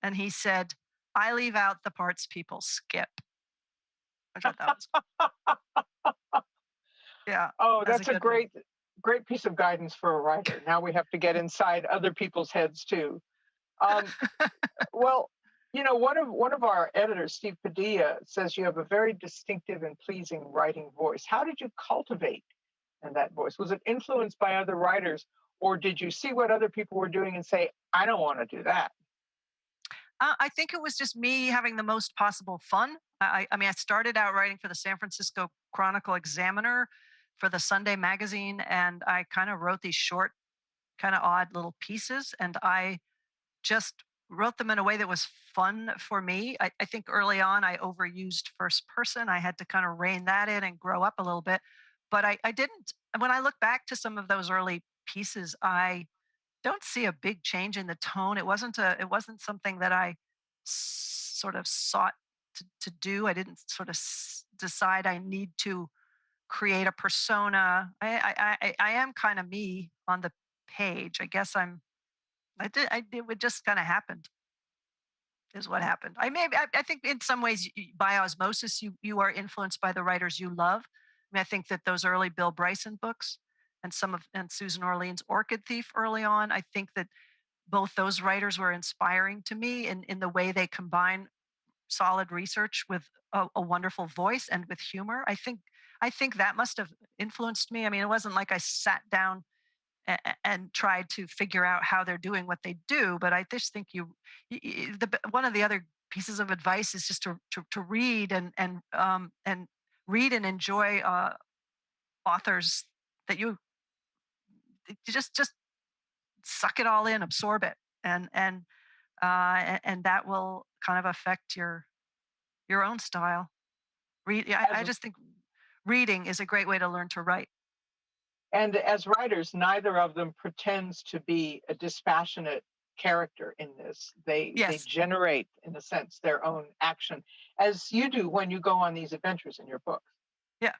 And he said, I leave out the parts people skip. I thought that was yeah. Oh, that's a great piece of guidance for a writer. Now we have to get inside other people's heads too. Well, one of our editors, Steve Padilla, says you have a very distinctive and pleasing writing voice. How did you cultivate that voice? Was it influenced by other writers, or did you see what other people were doing and say, I don't want to do that? I think it was just me having the most possible fun. I mean, I started out writing for the San Francisco Chronicle Examiner, for the Sunday magazine, and I kind of wrote these short, kind of odd little pieces, and I just wrote them in a way that was fun for me. I think early on I overused first person. I had to kind of rein that in and grow up a little bit, but I didn't. When I look back to some of those early pieces, I don't see a big change in the tone. It wasn't something that I sort of sought to do. I didn't sort of decide I need to create a persona. I am kind of me on the page. I guess it would just kind of happened, is what happened. I think in some ways by osmosis, you are influenced by the writers you love. I mean, I think that those early Bill Bryson books and Susan Orlean's Orchid Thief early on, I think that both those writers were inspiring to me in the way they combine solid research with a wonderful voice and with humor. I think that must have influenced me. I mean, it wasn't like I sat down and tried to figure out how they're doing what they do, but I just think one of the other pieces of advice is just to read and read and enjoy authors that you just suck it all in, absorb it, and that will kind of affect your own style. I just think reading is a great way to learn to write. And as writers, neither of them pretends to be a dispassionate character in this. They generate, in a sense, their own action, as you do when you go on these adventures in your books. Yeah.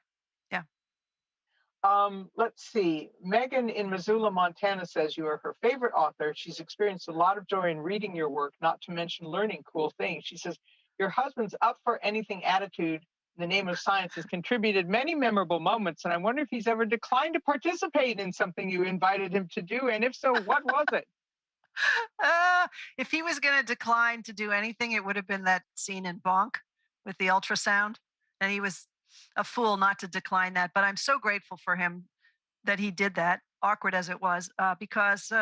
Let's see. Megan in Missoula, Montana says you are her favorite author. She's experienced a lot of joy in reading your work, not to mention learning cool things. She says your husband's up for anything attitude in the name of science has contributed many memorable moments, and I wonder if he's ever declined to participate in something you invited him to do, and if so, what was it? If he was going to decline to do anything, it would have been that scene in Bonk with the ultrasound, and he was a fool not to decline that. But I'm so grateful for him that he did that, awkward as it was, because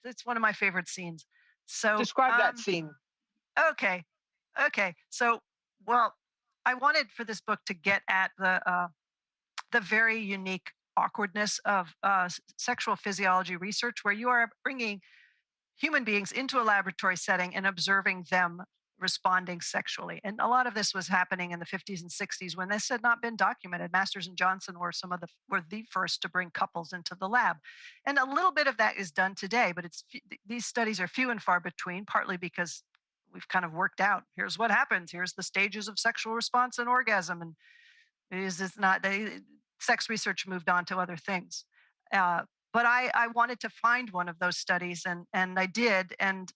it's one of my favorite scenes. So describe that scene. Okay. So, well, I wanted for this book to get at the very unique awkwardness of sexual physiology research, where you are bringing human beings into a laboratory setting and observing them responding sexually. And a lot of this was happening in the 50s and 60s when this had not been documented. Masters and Johnson were the first to bring couples into the lab. And a little bit of that is done today, but these studies are few and far between, partly because we've kind of worked out, here's what happens, here's the stages of sexual response and orgasm. And sex research moved on to other things. But I wanted to find one of those studies, and I did. And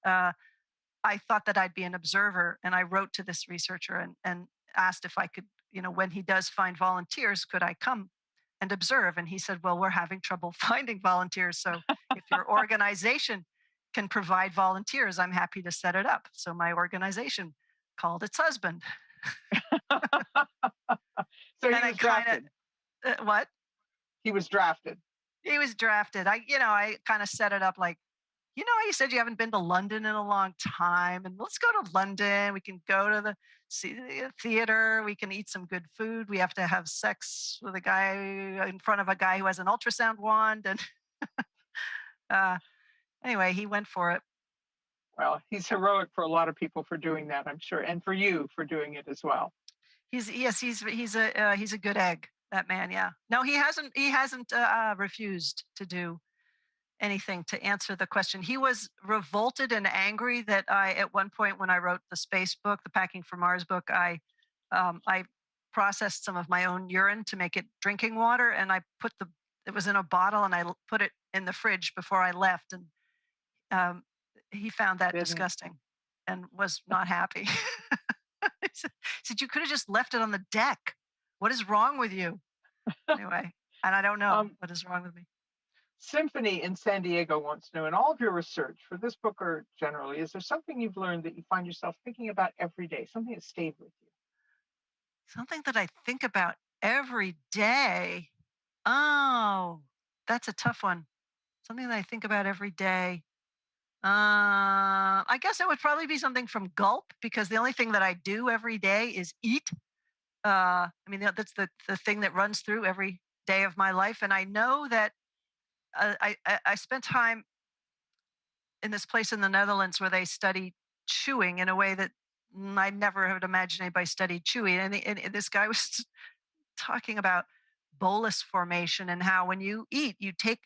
I thought that I'd be an observer. And I wrote to this researcher and asked if I could, when he does find volunteers, could I come and observe? And he said, well, we're having trouble finding volunteers. So if your organization can provide volunteers, I'm happy to set it up. So my organization called its husband. So he was drafted. What? He was drafted. He was drafted. I kind of set it up like, you said you haven't been to London in a long time, and let's go to London. We can go to the theater. We can eat some good food. We have to have sex with a guy in front of a guy who has an ultrasound wand. And anyway, he went for it. Well, he's heroic for a lot of people for doing that, I'm sure, and for you for doing it as well. He's a good egg, that man. Yeah. No, he hasn't refused to do anything to answer the question. He was revolted and angry that at one point when I wrote the space book, the Packing for Mars book, I processed some of my own urine to make it drinking water, and I it was in a bottle, and I put it in the fridge before I left, and he found that disgusting and was not happy. He said, you could have just left it on the deck. What is wrong with you? Anyway, and I don't know what is wrong with me. Symphony in San Diego wants to know, in all of your research for this book or generally, is there something you've learned that you find yourself thinking about every day, something that stayed with you? Something that I think about every day? Oh, that's a tough one. Something that I think about every day. I guess it would probably be something from Gulp, because the only thing that I do every day is eat. That's the thing that runs through every day of my life. And I know that I spent time in this place in the Netherlands where they study chewing in a way that I never would imagine anybody studied chewing. And this guy was talking about bolus formation and how when you eat, you take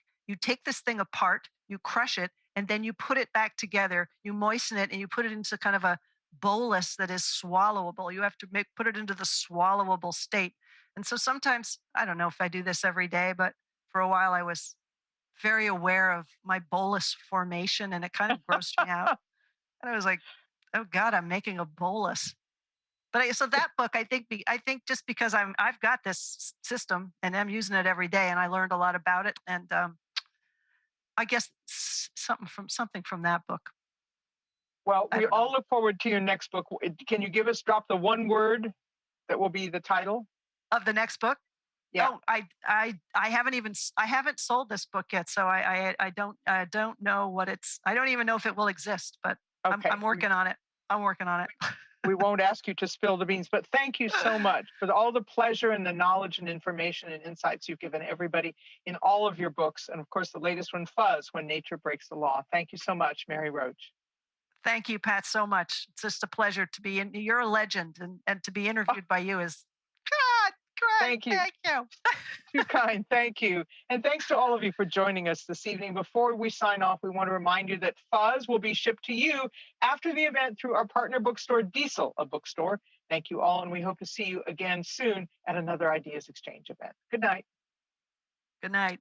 this thing apart, you crush it, and then you put it back together, you moisten it, and you put it into kind of a bolus that is swallowable. You have to put it into the swallowable state. And so sometimes, I don't know if I do this every day, but for a while I was very aware of my bolus formation, and it kind of grossed me out. And I was like, oh God, I'm making a bolus. But so that book, I think just because I've got this system and I'm using it every day, and I learned a lot about it. And I guess something from that book. Well, we all look forward to your next book. Can you drop the one word that will be the title of the next book? Yeah. Oh, I haven't sold this book yet, so I don't know what I don't even know if it will exist, but okay. I'm working on it. we won't ask you to spill the beans, but thank you so much for all the pleasure and the knowledge and information and insights you've given everybody in all of your books. And of course, the latest one, Fuzz, When Nature Breaks the Law. Thank you so much, Mary Roach. Thank you, Pat, so much. It's just a pleasure to be in. You're a legend, and to be interviewed by you is God. Great. Thank you. Thank you. Too kind. Thank you. And thanks to all of you for joining us this evening. Before we sign off, we want to remind you that Fuzz will be shipped to you after the event through our partner bookstore, Diesel, a bookstore. Thank you all, and we hope to see you again soon at another Ideas Exchange event. Good night. Good night.